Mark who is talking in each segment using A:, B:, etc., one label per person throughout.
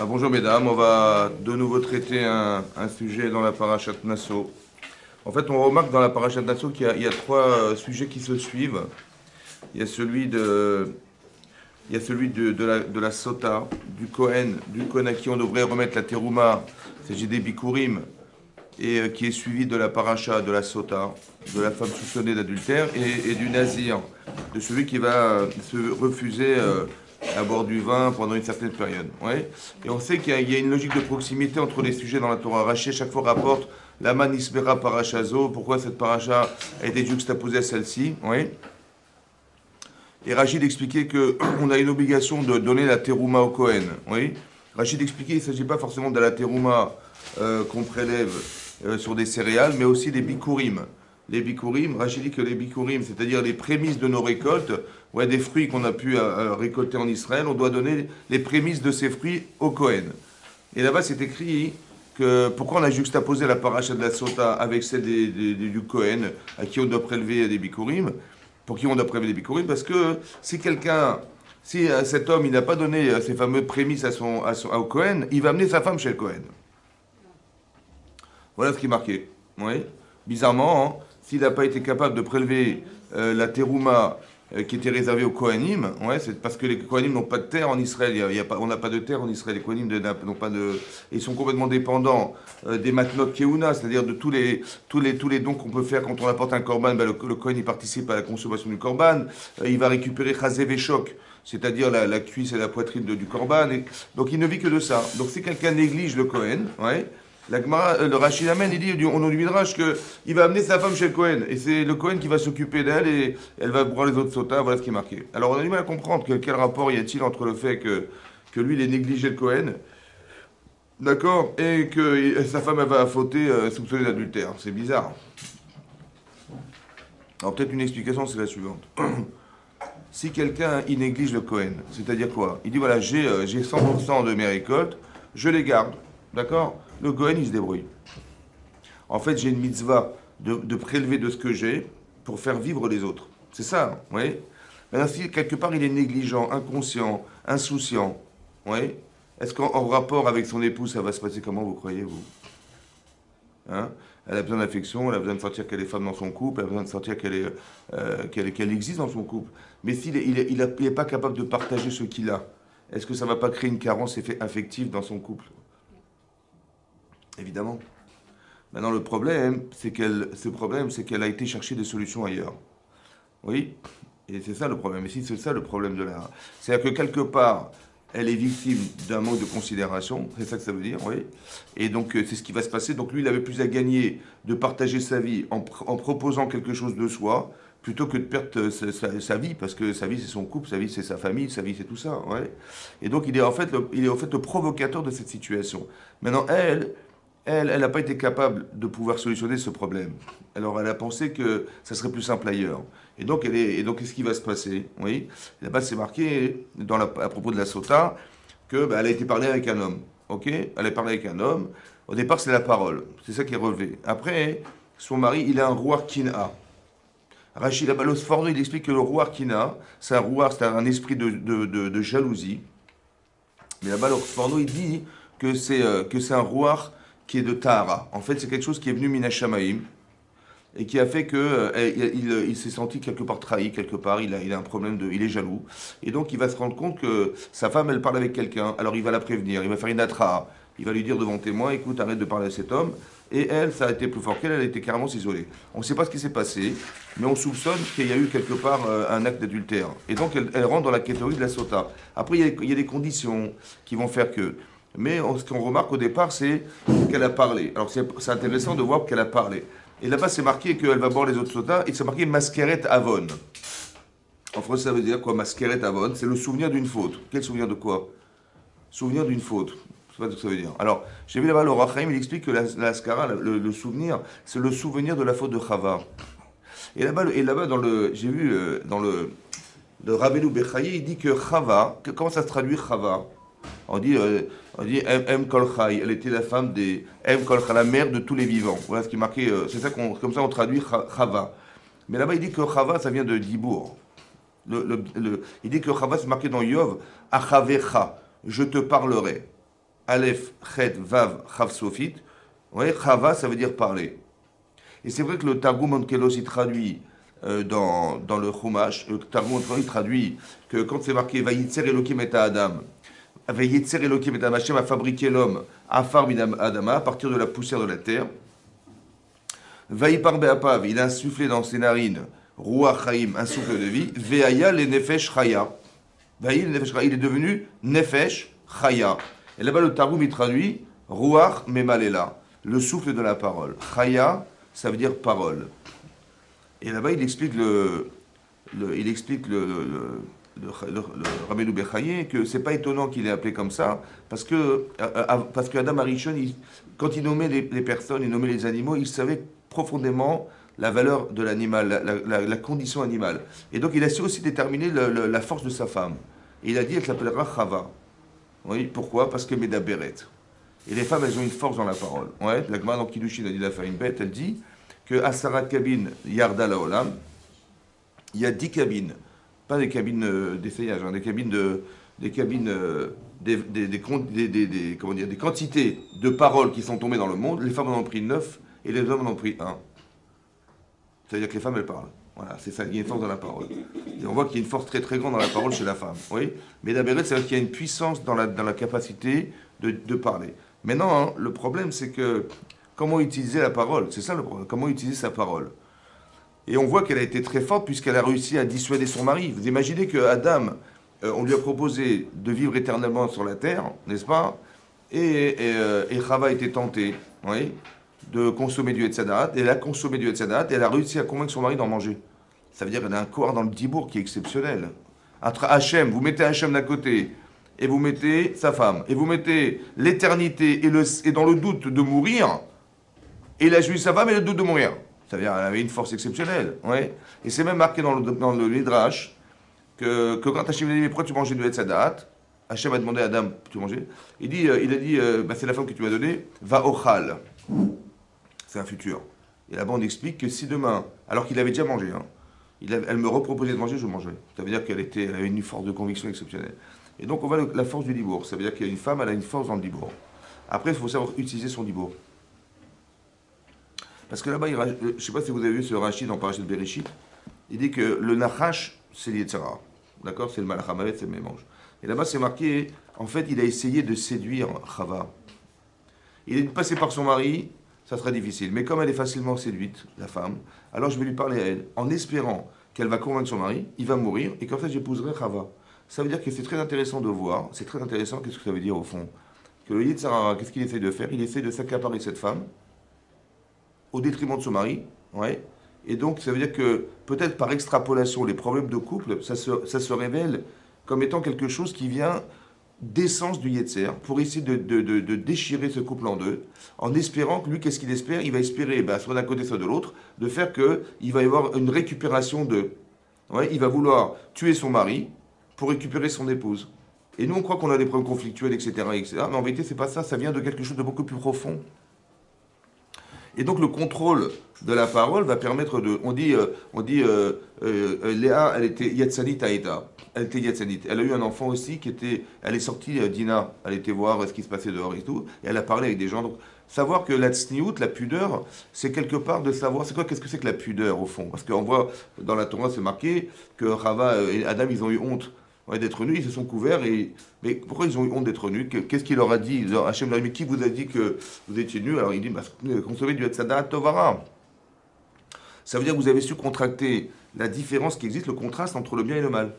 A: Bonjour mesdames, on va de nouveau traiter un sujet dans la parashat Nasso. En fait, on remarque dans la parashat Nasso qu'il y a trois sujets qui se suivent. Il y a celui de la Sota, du Kohen à qui on devrait remettre la Teruma, c'est des Bikurim, et qui est suivi de la paracha de la Sota, de la femme soupçonnée d'adultère, et du Nazir, de celui qui va se refuser à boire du vin pendant une certaine période. Ouais. Et on sait qu'il y a une logique de proximité entre les sujets dans la Torah. Raché chaque fois rapporte la manisbera parachazo, pourquoi cette paracha a été juxtaposée à celle-ci. Ouais. Et Rachid expliquait qu'on a une obligation de donner la terouma au Kohen. Oui. Rachid expliquait qu'il ne s'agit pas forcément de la terouma qu'on prélève sur des céréales, mais aussi des bikurim. Les bikurim, Rachid dit que les bikurim, c'est-à-dire les prémices de nos récoltes, ouais, des fruits qu'on a pu récolter en Israël, on doit donner les prémices de ces fruits au Kohen. Et là-bas, c'est écrit que pourquoi on a juxtaposé la paracha de la sota avec celle du Kohen, à qui on doit prélever des bikurim, pour qui on doit prélever des bikurim, parce que si cet homme, il n'a pas donné ces fameux prémices au Kohen, il va amener sa femme chez le Kohen. Voilà ce qui est marqué. Oui. Bizarrement, hein, s'il n'a pas été capable de prélever la terouma qui était réservée aux Kohanim, ouais, c'est parce que les Kohanim n'ont pas de terre en Israël. On n'a pas de terre en Israël. Les Kohanim n'ont pas de, ils sont complètement dépendants des matnot keuna, c'est-à-dire de tous les dons qu'on peut faire quand on apporte un korban. Ben, le Kohen il participe à la consommation du korban. Il va récupérer chazev et choc, c'est-à-dire la cuisse et la poitrine du korban. Donc il ne vit que de ça. Donc si quelqu'un néglige le Kohen, ouais, le Rachid Amen, il dit au nom du Midrash qu'il va amener sa femme chez le Cohen. Et c'est le Cohen qui va s'occuper d'elle et elle va boire les autres sotas. Voilà ce qui est marqué. Alors on a du mal à comprendre quel rapport y a-t-il entre le fait que lui, il ait négligé le Cohen, d'accord, et que sa femme, elle va fauter soupçonnée d'adultère. C'est bizarre. Alors peut-être une explication, c'est la suivante. Si quelqu'un, il néglige le Cohen, c'est-à-dire quoi? Il dit voilà, j'ai 100% de mes récoltes, je les garde. D'accord. Le Gohen, il se débrouille. En fait, j'ai une mitzvah de prélever de ce que j'ai pour faire vivre les autres. C'est ça, oui. Maintenant, si quelque part il est négligent, inconscient, insouciant, oui, est-ce qu'en rapport avec son épouse, ça va se passer comment, vous croyez, vous? Hein? Elle a besoin d'affection, elle a besoin de sentir qu'elle est femme dans son couple, elle a besoin de sentir qu'elle existe dans son couple. Mais s'il n'est pas capable de partager ce qu'il a, est-ce que ça ne va pas créer une carence affective dans son couple? Évidemment. Maintenant, ce problème, c'est qu'elle a été chercher des solutions ailleurs. Oui, et c'est ça le problème. Et si c'est ça le problème de l'art, c'est-à-dire que quelque part, elle est victime d'un manque de considération, c'est ça que ça veut dire, oui. Et donc, c'est ce qui va se passer. Donc, lui, il avait plus à gagner de partager sa vie en proposant quelque chose de soi, plutôt que de perdre sa vie, parce que sa vie, c'est son couple, sa vie, c'est sa famille, sa vie, c'est tout ça, ouais. Et donc, il est en fait le provocateur de cette situation. Maintenant, elle n'a pas été capable de pouvoir solutionner ce problème. Alors elle a pensé que ça serait plus simple ailleurs. Et donc qu'est-ce qui va se passer? Oui, là-bas c'est marqué à propos de la sota que elle a été parlée avec un homme. Ok, elle a parlé avec un homme. Au départ c'est la parole, c'est ça qui est relevé. Après son mari il a un roi kina. Rachid Abalos Forno il explique que le roi kina c'est un esprit de jalousie. Mais là-bas Forno il dit que c'est un roi qui est de Tahara. En fait, c'est quelque chose qui est venu Minashamaim et qui a fait que il s'est senti quelque part trahi, quelque part, il a un problème il est jaloux. Et donc, il va se rendre compte que sa femme, elle parle avec quelqu'un. Alors, il va la prévenir, il va faire une atra. Il va lui dire devant témoin, écoute, arrête de parler à cet homme. Et elle, ça a été plus fort qu'elle, elle a été carrément isolée. On ne sait pas ce qui s'est passé, mais on soupçonne qu'il y a eu quelque part un acte d'adultère. Et donc, elle rentre dans la catégorie de la sota. Après, il y a des conditions qui vont faire que. Mais ce qu'on remarque au départ, c'est qu'elle a parlé. Alors c'est intéressant de voir qu'elle a parlé. Et là-bas, c'est marqué qu'elle va boire les autres sodas, et c'est marqué Maskeret Avon. En français, ça veut dire quoi, Maskeret Avon? C'est le souvenir d'une faute. Quel souvenir de quoi? Souvenir d'une faute. Je sais pas ce que ça veut dire. Alors, j'ai vu là-bas le Rachaim, il explique que la Askara, le souvenir, c'est le souvenir de la faute de Chava. Et là-bas j'ai vu dans le Rabbeinu Bechaye, il dit que Chava, comment ça se traduit Chava? On dit M. Kolchai, elle était la femme des M. Kolchai, la mère de tous les vivants. Voilà ce qui est marqué, c'est ça comme ça on traduit Chava. Mais là-bas il dit que Chava ça vient de Dibour. Il dit que Chava c'est marqué dans Yov, Achavecha, je te parlerai. Aleph, Chet, Vav, Chav Sofit. Vous voyez, Chava, ça veut dire parler. Et c'est vrai que le Targum Onkelos, il traduit dans le Chumash, le Targum Onkelos, il traduit que quand c'est marqué Vayitzer Elokim et Adam, Vayitzer Elokim et Adam, Hashem a fabriqué l'homme, Afar min Adama, à partir de la poussière de la terre. Vaïpar Be'apav, il a insufflé dans ses narines, Ruach Chaim, un souffle de vie, Ve'aya le Nefesh Chaya. Ve'aya le Nefesh Chaya, il est devenu Nefesh Chaya. Et là-bas, le Targum, il traduit Ruach Memalela, le souffle de la parole. Chaya, ça veut dire parole. Et là-bas, il explique le Rabbeinu Bechaye que c'est pas étonnant qu'il ait appelé comme ça, parce que Adam Arishon, quand il nommait les personnes, il nommait les animaux, il savait profondément la valeur de l'animal, la condition animale. Et donc il a su aussi déterminer la force de sa femme. Et il a dit qu'elle s'appellera Chava. Oui, pourquoi? Parce que Medaberet. Et les femmes, elles ont une force dans la parole. Ouais, la Gemara dans Kiddushin a dit la une bête, elle dit que Asarat Kabin Yarda Laolam, il y a 10 cabines, pas des cabines d'essayage, hein, des cabines des quantités de paroles qui sont tombées dans le monde. Les femmes en ont pris 9 et les hommes en ont pris 1. C'est-à-dire que les femmes, elles parlent. Voilà, c'est ça, il y a une force dans la parole. Et on voit qu'il y a une force très très grande dans la parole chez la femme. Oui, mais d'abord, c'est qu'il y a une puissance dans la capacité de parler. Maintenant, hein, le problème, c'est que comment utiliser la parole? C'est ça le problème. Comment utiliser sa parole? Et on voit qu'elle a été très forte puisqu'elle a réussi à dissuader son mari. Vous imaginez que Adam, on lui a proposé de vivre éternellement sur la terre, n'est-ce pas? Et Chava était tentée, oui, de consommer du Etzadat. Elle a consommé du Etzadat et elle a réussi à convaincre son mari d'en manger. Ça veut dire qu'elle a un corps dans le Dibour qui est exceptionnel. Entre Hachem, vous mettez Hachem d'un côté et vous mettez sa femme, et vous mettez l'éternité et dans le doute de mourir, et il a joué sa femme et le doute de mourir. Ça veut dire qu'elle avait une force exceptionnelle. Ouais. Et c'est même marqué dans le Midrash que quand Hachem lui a dit, mais pourquoi tu mangeais du Etzadat? Hachem a demandé à Adam, tu mangeais? Il a dit, c'est la femme que tu m'as donnée, va ochal. C'est un futur. Et là-bas, on explique que si demain, alors qu'il avait déjà mangé, hein, elle me reproposait de manger, je mangeais. Ça veut dire qu'elle avait une force de conviction exceptionnelle. Et donc, on voit la force du dibour. Ça veut dire qu'il y a une femme, elle a une force dans le dibour. Après, il faut savoir utiliser son dibour. Parce que là-bas, je ne sais pas si vous avez vu ce Rachid dans Parashat Bereshit, il dit que le Nachash, c'est l'Yetzara. D'accord? C'est le Malach HaMavet, c'est le mélange. Et là-bas, c'est marqué, en fait, il a essayé de séduire Chava. Il est passé par son mari, ça sera difficile. Mais comme elle est facilement séduite, la femme, alors je vais lui parler à elle, en espérant qu'elle va convaincre son mari, il va mourir, et qu'en fait, j'épouserai Chava. Ça veut dire que c'est très intéressant de voir, c'est très intéressant, qu'est-ce que ça veut dire au fond? Que le Yetzara, qu'est-ce qu'il essaie de faire? Il essaie de s'accaparer cette femme, au détriment de son mari, ouais. Et donc, ça veut dire que, peut-être par extrapolation, les problèmes de couple, ça se révèle comme étant quelque chose qui vient d'essence du Yetzer, pour essayer de déchirer ce couple en deux, en espérant que lui, qu'est-ce qu'il espère? Il va espérer, soit d'un côté, soit de l'autre, de faire qu'il va y avoir une récupération de... Ouais, il va vouloir tuer son mari pour récupérer son épouse. Et nous, on croit qu'on a des problèmes conflictuels, etc., etc. Mais en vérité, c'est pas ça, ça vient de quelque chose de beaucoup plus profond. Et donc le contrôle de la parole va permettre de... On dit Léa, elle était Yatzanit Aïda. Elle était Yatzanit. Elle a eu un enfant aussi qui était... Elle est sortie, Dina, elle était voir ce qui se passait dehors et tout. Et elle a parlé avec des gens. Donc savoir que la tsniout, la pudeur, c'est quelque part de savoir... C'est quoi, qu'est-ce que c'est que la pudeur au fond? Parce qu'on voit dans la Torah, c'est marqué que Chava et Adam, ils ont eu honte. Ouais, d'être nus, ils se sont couverts. Mais pourquoi ils ont eu honte d'être nus? Qu'est-ce qu'il leur a dit? Hachem leur a dit, mais qui vous a dit que vous étiez nus? Alors il dit, consommez du Etzadat Tovara. Ça veut dire que vous avez su contracter la différence qui existe, le contraste entre le bien et le mal.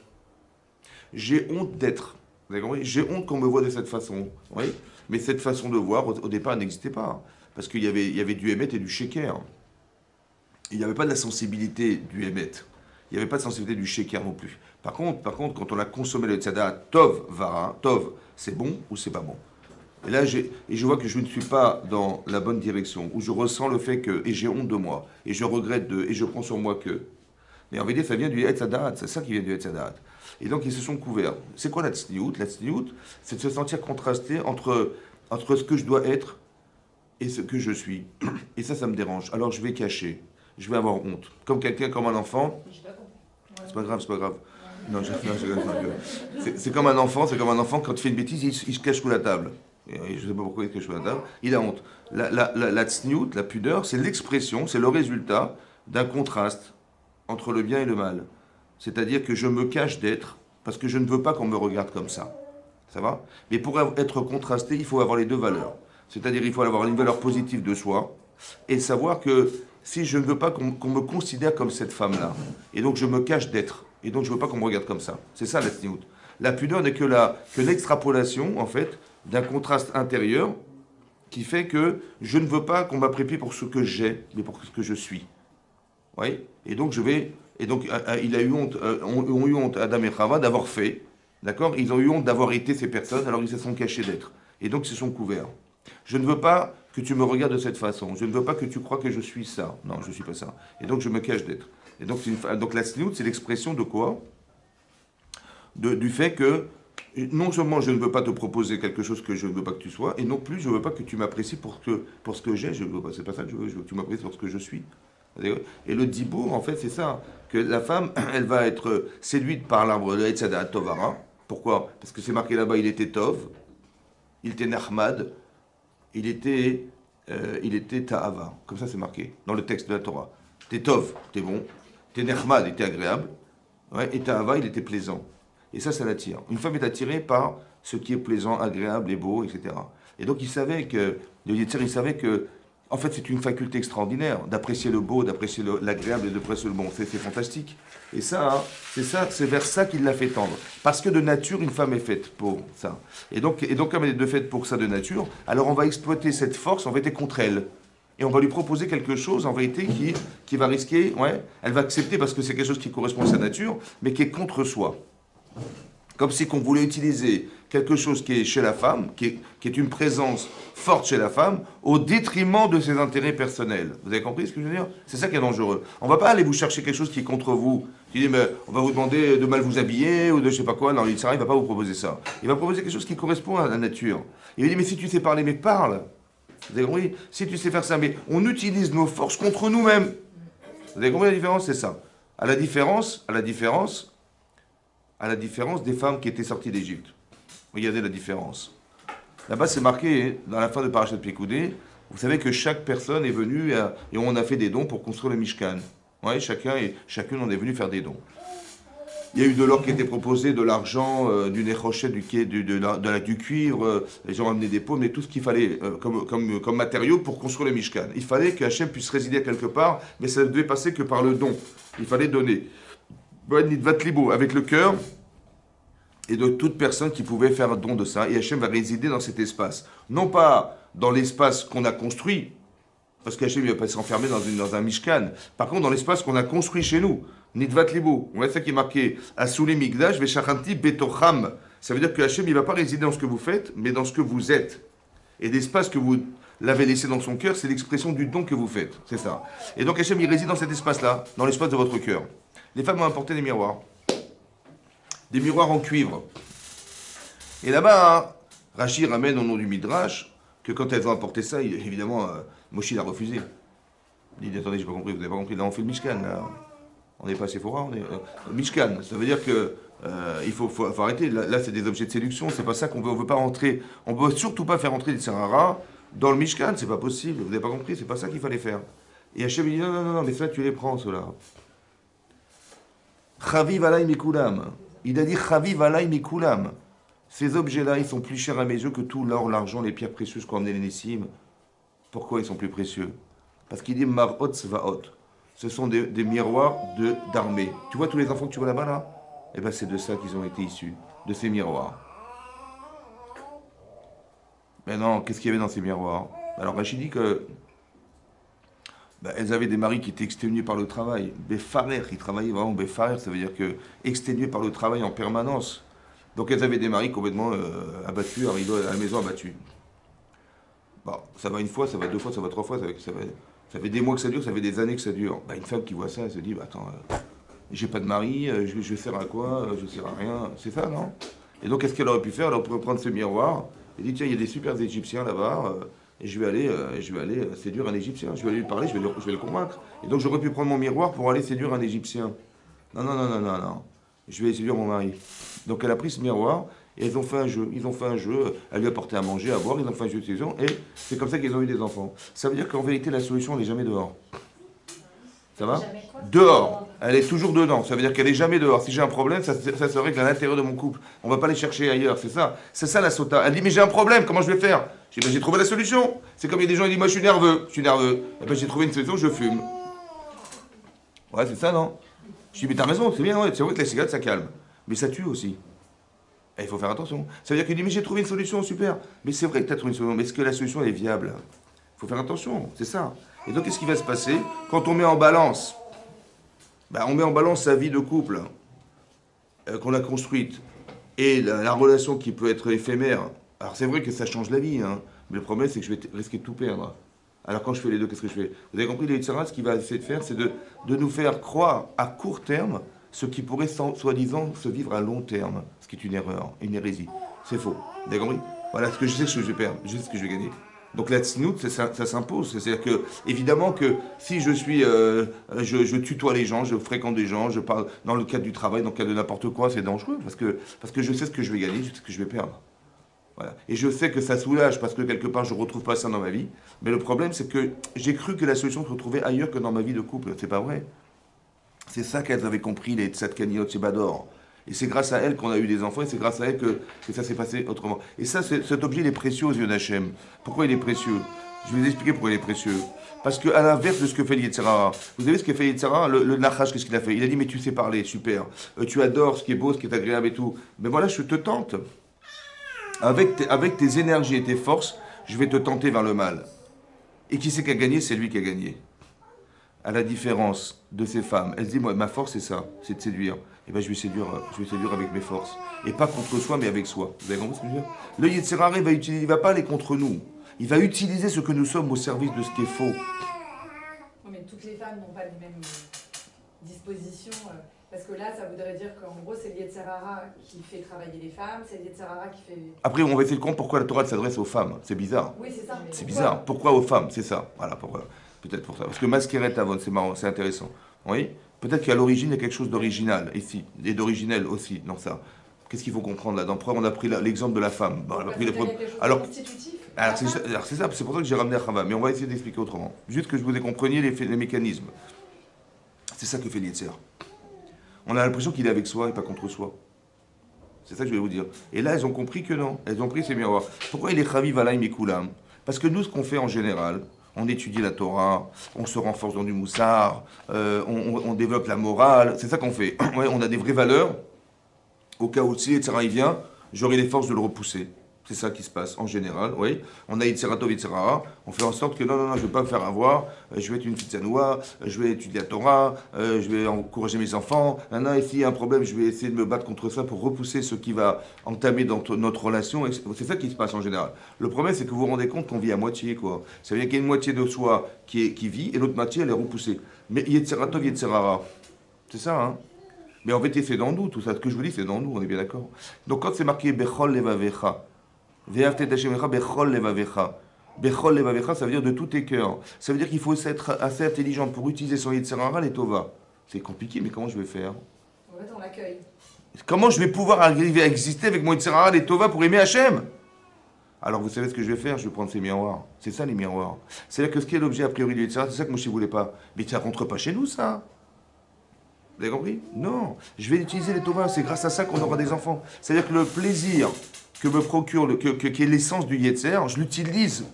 A: J'ai honte d'être. Vous avez compris? J'ai honte qu'on me voit de cette façon. Oui. Mais cette façon de voir, au départ, n'existait pas. Parce qu'il y avait du émet et du sheker. Il n'y avait pas de la sensibilité du émet. Il n'y avait pas de sensibilité du sheker non plus. Par contre, quand on a consommé le tzada, tov, vara, tov, c'est bon ou c'est pas bon. Et là, je vois que je ne suis pas dans la bonne direction, où je ressens le fait que, et j'ai honte de moi, et je regrette et je prends sur moi que. Mais en vérité, ça vient du tzada, c'est ça qui vient du tzada. Et donc, ils se sont couverts. C'est quoi la tsniout? La tsniout, c'est de se sentir contrasté entre ce que je dois être et ce que je suis. Et ça me dérange. Alors, je vais cacher. Je vais avoir honte. Comme quelqu'un, comme un enfant. C'est pas grave, c'est pas grave. Non, c'est comme un enfant, quand il fait une bêtise, il se cache sous la table. Et je ne sais pas pourquoi il est caché Adam. Il a honte. La tsniout, la pudeur, c'est l'expression, c'est le résultat d'un contraste entre le bien et le mal. C'est-à-dire que je me cache d'être parce que je ne veux pas qu'on me regarde comme ça. Ça va? Mais pour être contrasté, il faut avoir les deux valeurs. C'est-à-dire il faut avoir une valeur positive de soi et savoir que si je ne veux pas qu'on me considère comme cette femme-là, et donc je me cache d'être, et donc je ne veux pas qu'on me regarde comme ça. C'est ça la tsniout. La pudeur n'est que l'extrapolation, en fait, d'un contraste intérieur qui fait que je ne veux pas qu'on m'apprécie pour ce que j'ai, mais pour ce que je suis. Oui. Et donc je vais. Et donc il a eu honte, ont eu honte Adam et Chava d'avoir fait. D'accord. Ils ont eu honte d'avoir été ces personnes, alors ils se sont cachés d'être. Et donc ils se sont couverts. Je ne veux pas que tu me regardes de cette façon. Je ne veux pas que tu crois que je suis ça. Non, je ne suis pas ça. Et donc je me cache d'être. Et donc, donc la sniout, c'est l'expression de quoi? Du fait que non seulement je ne veux pas te proposer quelque chose que je ne veux pas que tu sois, et non plus je ne veux pas que tu m'apprécies pour ce que j'ai. Je veux pas. C'est pas ça que je veux que tu m'apprécies pour ce que je suis. Et le dibour, en fait, c'est ça. Que la femme, elle va être séduite par l'arbre de Etzada Tovara. Pourquoi? Parce que c'est marqué là-bas, il était Tov, il était Nahmad, il était Ta'ava. Comme ça, c'est marqué dans le texte de la Torah. T'es Tov, t'es bon. T'es Nahmad, il était agréable. Ouais, et Ta'ava, il était plaisant. Et ça l'attire. Une femme est attirée par ce qui est plaisant, agréable et beau, etc. Et donc, il savait que, le Yetzer, il savait que en fait, c'est une faculté extraordinaire d'apprécier le beau, d'apprécier l'agréable et d'apprécier le bon. C'est fantastique. Et ça, hein, c'est vers ça qu'il l'a fait tendre. Parce que de nature, une femme est faite pour ça. Et donc comme elle est de faite pour ça de nature, alors on va exploiter cette force en vérité contre elle. Et on va lui proposer quelque chose en vérité qui va risquer, ouais, elle va accepter parce que c'est quelque chose qui correspond à sa nature, mais qui est contre soi. Comme si qu'on voulait utiliser quelque chose qui est chez la femme, qui est une présence forte chez la femme, au détriment de ses intérêts personnels. Vous avez compris ce que je veux dire? C'est ça qui est dangereux. On ne va pas aller vous chercher quelque chose qui est contre vous. Qui dit, mais on va vous demander de mal vous habiller ou de je sais pas quoi. Non, il ne va pas vous proposer ça. Il va proposer quelque chose qui correspond à la nature. Il va dire, mais si tu sais parler, mais parle. Vous avez compris? Si tu sais faire ça, mais on utilise nos forces contre nous-mêmes. Vous avez compris la différence? C'est ça. À la différence des femmes qui étaient sorties d'Égypte. Regardez la différence. Là-bas, c'est marqué, dans la fin de Parashat Pekoudé, vous savez que chaque personne est venue et on a fait des dons pour construire le Mishkan. Ouais, chacune en est venu faire des dons. Il y a eu de l'or qui était proposé, de l'argent, du néchrochet, du cuivre, les gens ont amené des pommes, mais tout ce qu'il fallait comme matériaux pour construire le Mishkan. Il fallait que Hachem puisse résider quelque part, mais ça ne devait passer que par le don. Il fallait donner. Avec le cœur et de toute personne qui pouvait faire un don de ça. Et Hachem va résider dans cet espace. Non pas dans l'espace qu'on a construit, parce qu'Hachem ne va pas s'enfermer dans un Mishkan. Par contre, dans l'espace qu'on a construit chez nous. Nidvat Libo. On voit ça qui est marqué Asuli Migdash Veshachanti Betocham. Ça veut dire que Hachem ne va pas résider dans ce que vous faites, mais dans ce que vous êtes. Et l'espace que vous l'avez laissé dans son cœur, c'est l'expression du don que vous faites. C'est ça. Et donc Hachem, il réside dans cet espace-là, dans l'espace de votre cœur. Les femmes ont apporté des miroirs. Des miroirs en cuivre. Et là-bas, hein, Rachi ramène au nom du Midrash que quand elles ont apporté ça, évidemment, Moshe l'a refusé. Il dit, attendez, j'ai pas compris, vous n'avez pas compris, là on fait le Mishkan, là. On n'est pas à Sephora, on est... Mishkan, ça veut dire que il faut arrêter, là c'est des objets de séduction, c'est pas ça qu'on veut, on veut pas rentrer, on veut surtout pas faire rentrer des Sarara dans le Mishkan, c'est pas possible, vous n'avez pas compris, c'est pas ça qu'il fallait faire. Et Hachem dit, non, mais ça tu les prends, ceux-là. Chaviv alay mikulam. Il a dit Chaviv alay mikulam. Ces objets-là, ils sont plus chers à mes yeux que tout l'or, l'argent, les pierres précieuses qu'ont amené les Nessim. Pourquoi ils sont plus précieux? Parce qu'il dit Marot Svaot. Ce sont des miroirs d'armée. Tu vois tous les enfants que tu vois là-bas, là? Eh bien, c'est de ça qu'ils ont été issus, de ces miroirs. Mais non, qu'est-ce qu'il y avait dans ces miroirs? Alors, Rachid dit que elles avaient des maris qui étaient exténués par le travail. Befarer, ils travaillaient vraiment. Befarer, ça veut dire que exténués par le travail en permanence. Donc elles avaient des maris complètement abattus, arrivés à la maison abattus. Bon, ça va une fois, ça va deux fois, ça va trois fois, ça fait des mois que ça dure, ça fait des années que ça dure. Une femme qui voit ça, elle se dit, attends, j'ai pas de mari, je sers à quoi, je sers à rien. C'est ça, non? Et donc qu'est-ce qu'elle aurait pu faire? Elle aurait pu prendre ce miroir et dit, tiens, il y a des super Égyptiens là-bas. Et je vais aller séduire un Égyptien. Je vais aller lui parler, je vais le convaincre. Et donc j'aurais pu prendre mon miroir pour aller séduire un Égyptien. Non. Je vais séduire mon mari. Donc elle a pris ce miroir Et ils ont fait un jeu, elle lui a apporté à manger, à boire, ils ont fait un jeu de séduction, et c'est comme ça qu'ils ont eu des enfants. Ça veut dire qu'en vérité, la solution, elle n'est jamais dehors. Ça va? Dehors. Elle est toujours dedans. Ça veut dire qu'elle n'est jamais dehors. Si j'ai un problème, ça se règle à l'intérieur de mon couple. On ne va pas les chercher ailleurs. C'est ça. C'est ça la sota. Elle dit, mais j'ai un problème, comment je vais faire? Je dis, ben, j'ai trouvé la solution. C'est comme il y a des gens qui disent, moi je suis nerveux. Je suis nerveux. Et ben, j'ai trouvé une solution, je fume. Ouais, c'est ça, non? Je dis, mais t'as raison, c'est bien, ouais. C'est vrai que la cigarette, ça calme. Mais ça tue aussi. Et il faut faire attention. Ça veut dire qu'il dit, mais j'ai trouvé une solution, super. Mais c'est vrai que tu as trouvé une solution. Mais est-ce que la solution elle est viable? Il faut faire attention, c'est ça. Et donc, qu'est-ce qui va se passer quand on met en balance? Ben, on met en balance sa vie de couple qu'on a construite et la relation qui peut être éphémère. Alors, c'est vrai que ça change la vie, hein, mais le problème, c'est que je vais risquer de tout perdre. Alors, quand je fais les deux, qu'est-ce que je fais? Vous avez compris, les Yitzhara, ce qu'il va essayer de faire, c'est de nous faire croire à court terme ce qui pourrait soi-disant se vivre à long terme, ce qui est une erreur, une hérésie. C'est faux. Vous avez compris? Voilà, ce que je sais, ce que je vais perdre, je sais ce que je vais gagner. Donc la tsniout, ça s'impose. C'est-à-dire que, évidemment que si je suis, je tutoie les gens, je fréquente des gens, je parle dans le cadre du travail, dans le cadre de n'importe quoi, c'est dangereux parce que je sais ce que je vais gagner, je sais ce que je vais perdre. Voilà. Et je sais que ça soulage parce que quelque part je ne retrouve pas ça dans ma vie. Mais le problème, c'est que j'ai cru que la solution se retrouvait ailleurs que dans ma vie de couple. C'est pas vrai. C'est ça qu'elles avaient compris, les Tzadkaniot Shebador. Et c'est grâce à elles qu'on a eu des enfants, et c'est grâce à elles que ça s'est passé autrement. Et ça, cet objet, il est précieux aux yeux d'Hachem. Pourquoi il est précieux? Je vais vous expliquer pourquoi il est précieux. Parce qu'à l'inverse de ce que fait Yetzirah, vous savez ce que fait Yetzirah, le Nachash, qu'est-ce qu'il a fait? Il a dit, mais tu sais parler, super. Tu adores ce qui est beau, ce qui est agréable et tout. Mais voilà, je te tente. Avec tes énergies et tes forces, je vais te tenter vers le mal. Et qui c'est qui a gagné? C'est lui qui a gagné. À la différence de ces femmes, elle se dit, moi, ma force c'est ça, c'est de séduire. Et ben je vais séduire avec mes forces. Et pas contre soi, mais avec soi. Vous avez compris ce que je veux dire? Le Yetzirah, il va pas aller contre nous. Il va utiliser ce que nous sommes au service de ce qui est faux.
B: Non, mais toutes les femmes n'ont pas les mêmes dispositions. Parce que là, ça voudrait dire qu'en gros, c'est le Yetzirah qui fait travailler les femmes, c'est le Yetzirah qui fait...
A: Après, on va essayer de comprendre pourquoi la Torah s'adresse aux femmes. C'est bizarre.
B: Oui, c'est ça.
A: C'est bizarre. Pourquoi aux femmes? C'est ça. Voilà, pourquoi. Peut-être pour ça. Parce que Maskeret Avon, c'est marrant, c'est intéressant. Oui. Peut-être qu'à l'origine, il y a quelque chose d'original ici, et d'originel aussi dans ça. Qu'est-ce qu'il faut comprendre là-dedans? On a pris l'exemple de la femme. Bon, on a pris alors, c'est ça, c'est pour ça que j'ai ramené à Chava. Mais on va essayer d'expliquer autrement. Juste que je vous ai compris les mécanismes. C'est ça que fait l'Yetzer. On a l'impression qu'il est avec soi et pas contre soi. C'est ça que je vais vous dire. Et là, elles ont compris que non. Elles ont pris ces miroirs. Pourquoi il est Chaviv Alaïm et Koulam? Parce que nous, ce qu'on fait en général, on étudie la Torah, on se renforce dans du moussard, on développe la morale, c'est ça qu'on fait. Ouais, on a des vraies valeurs, au cas où si Yetzirah il vient, j'aurai les forces de le repousser. C'est ça qui se passe en général, oui. On a Yetziratov, Yetzirah, on fait en sorte que non, je ne vais pas me faire avoir, je vais être une petite sanoua, je vais étudier la Torah, je vais encourager mes enfants. Non, et s'il y a un problème, je vais essayer de me battre contre ça pour repousser ce qui va entamer dans notre relation. C'est ça qui se passe en général. Le problème, c'est que vous vous rendez compte qu'on vit à moitié, quoi. Ça veut dire qu'il y a une moitié de soi qui vit et l'autre moitié, elle est repoussée. Mais Yetziratov, Yetzirah, c'est ça, hein. Mais en fait, c'est dans nous, tout ça. Ce que je vous dis, c'est dans nous, on est bien d'accord. Donc quand c'est marqué Bechol Levavecha, Bechol Levavecha, Bechol Levavecha, ça veut dire de tous tes cœurs. Ça veut dire qu'il faut être assez intelligent pour utiliser son Yetzirah et Tova. C'est compliqué, mais comment je vais faire?
B: En fait, on l'accueille.
A: Comment je vais pouvoir arriver à exister avec mon Yetzirah et Tova pour aimer Hachem? Alors vous savez ce que je vais faire? Je vais prendre ces miroirs. C'est ça les miroirs. C'est-à-dire que ce qui est l'objet a priori du Yetzirah, c'est ça que moi je ne voulais pas. Mais ça ne rentre pas chez nous, ça. Vous avez compris? Non. Je vais utiliser les Tovas. C'est grâce à ça qu'on aura des enfants. C'est-à-dire que le plaisir que me procure, qui est l'essence du Yetzer, je l'utilise.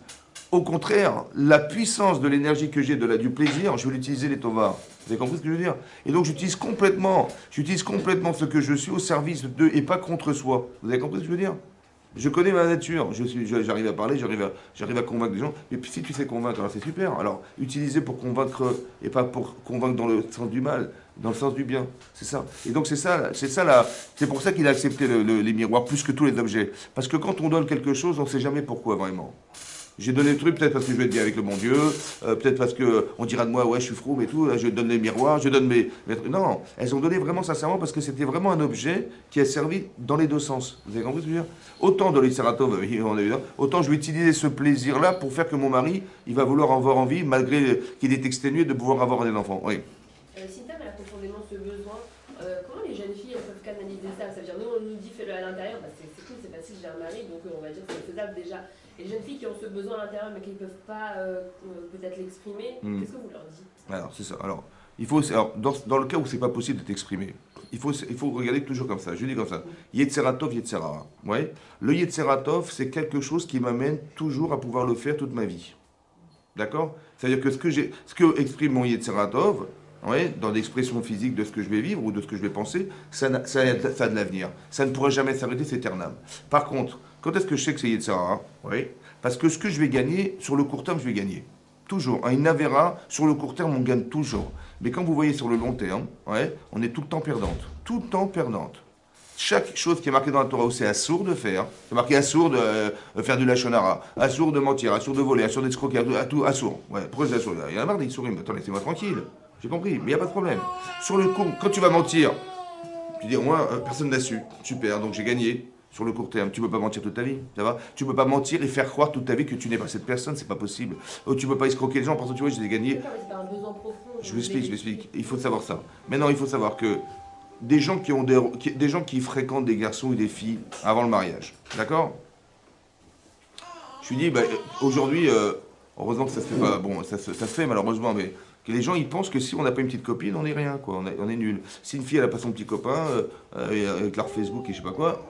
A: Au contraire, la puissance de l'énergie que j'ai, du plaisir, je vais l'utiliser les Tovas. Vous avez compris ce que je veux dire? Et donc j'utilise complètement ce que je suis au service d'eux et pas contre soi. Vous avez compris ce que je veux dire? Je connais ma nature, j'arrive à parler, j'arrive à convaincre des gens. Mais si tu sais convaincre, alors c'est super. Alors, utiliser pour convaincre et pas pour convaincre dans le sens du mal, dans le sens du bien. C'est ça. Et donc c'est pour ça qu'il a accepté les miroirs plus que tous les objets. Parce que quand on donne quelque chose, on ne sait jamais pourquoi vraiment. J'ai donné le truc peut-être parce que je vais être bien avec le bon Dieu, peut-être parce qu'on dira de moi, ouais, je suis froum et tout, là, je donne les miroirs, je donne mes trucs. Non, elles ont donné vraiment sincèrement parce que c'était vraiment un objet qui a servi dans les deux sens. Vous avez compris ce que je veux dire? Autant dans les Seratov, autant je vais utiliser ce plaisir-là pour faire que mon mari, il va vouloir avoir envie, malgré qu'il est exténué, de pouvoir avoir des enfants. Oui.
C: Sita, elle a profondément ce besoin. Comment les jeunes filles elles peuvent canaliser ça? Ça veut dire, nous, on nous dit fais-le à l'intérieur, bah, c'est cool, femmes déjà, et les jeunes filles qui ont ce besoin à l'intérieur mais qui ne peuvent pas peut-être l'exprimer, qu'est-ce que vous leur dites?
A: Alors, c'est ça. Alors, dans le cas où c'est pas possible de t'exprimer, il faut regarder toujours comme ça. Je dis comme ça. Yetzeratov, Yetzerara. Ouais. Le Yetzeratov, c'est quelque chose qui m'amène toujours à pouvoir le faire toute ma vie. D'accord? C'est-à-dire que ce que exprime mon Yetzeratov, ouais, dans l'expression physique de ce que je vais vivre ou de ce que je vais penser, ça a de l'avenir. Ça ne pourra jamais s'arrêter, c'est éternel. Par contre, quand est-ce que je sais que c'est Yetzerara? Oui. Parce que ce que je vais gagner, sur le court terme, je vais gagner. Toujours. Une Avera, sur le court terme, on gagne toujours. Mais quand vous voyez sur le long terme, ouais, on est tout le temps perdante. Tout le temps perdante. Chaque chose qui est marquée dans la Torah où c'est assourd de faire, c'est marqué assourd de faire du lachonara, assourd de mentir, assourd de voler, assourd d'escroquer, tout assourd. Ouais, pourquoi c'est assourd? Il y en a marre des souris, attends, laissez-moi tranquille. J'ai compris, mais il n'y a pas de problème. Sur le coup, quand tu vas mentir, tu dis, moi, personne n'a su. Super, donc j'ai gagné. Sur le court terme, tu ne peux pas mentir toute ta vie, ça va? Tu ne peux pas mentir et faire croire toute ta vie que tu n'es pas cette personne, c'est pas possible. Oh, tu ne peux pas escroquer les gens parce que tu vois, j'ai gagné.
C: C'est un besoin profond.
A: Je vous explique. Il faut savoir ça. Maintenant, il faut savoir que des gens des gens qui fréquentent des garçons ou des filles avant le mariage, d'accord? Je suis dit, bah, aujourd'hui, heureusement que ça se fait pas, bon, ça se fait malheureusement, mais que les gens ils pensent que si on n'a pas une petite copine, on n'est rien, quoi, on est nul. Si une fille elle n'a pas son petit copain, avec leur Facebook et je sais pas quoi,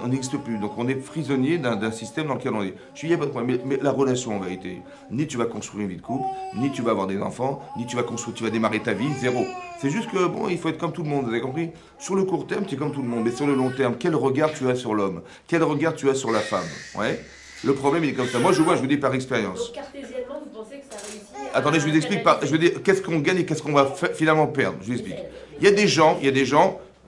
A: on n'existe plus. Donc on est prisonnier d'un système dans lequel on est. Je suis dit, il n'y a pas de problème, mais la relation en vérité, ni tu vas construire une vie de couple, ni tu vas avoir des enfants, ni tu vas démarrer ta vie, zéro. C'est juste que, bon, il faut être comme tout le monde, vous avez compris? Sur le court terme, tu es comme tout le monde, mais sur le long terme, quel regard tu as sur l'homme? Quel regard tu as sur la femme? Ouais. Le problème, il est comme ça. Moi, je vous dis par expérience.
C: Donc, cartésialement, vous pensez que ça réussit?
A: Attendez, je vous explique pas. Je veux dire, qu'est-ce qu'on gagne et qu'est-ce qu'on va finalement perdre? Je vous explique. Il y a des gens,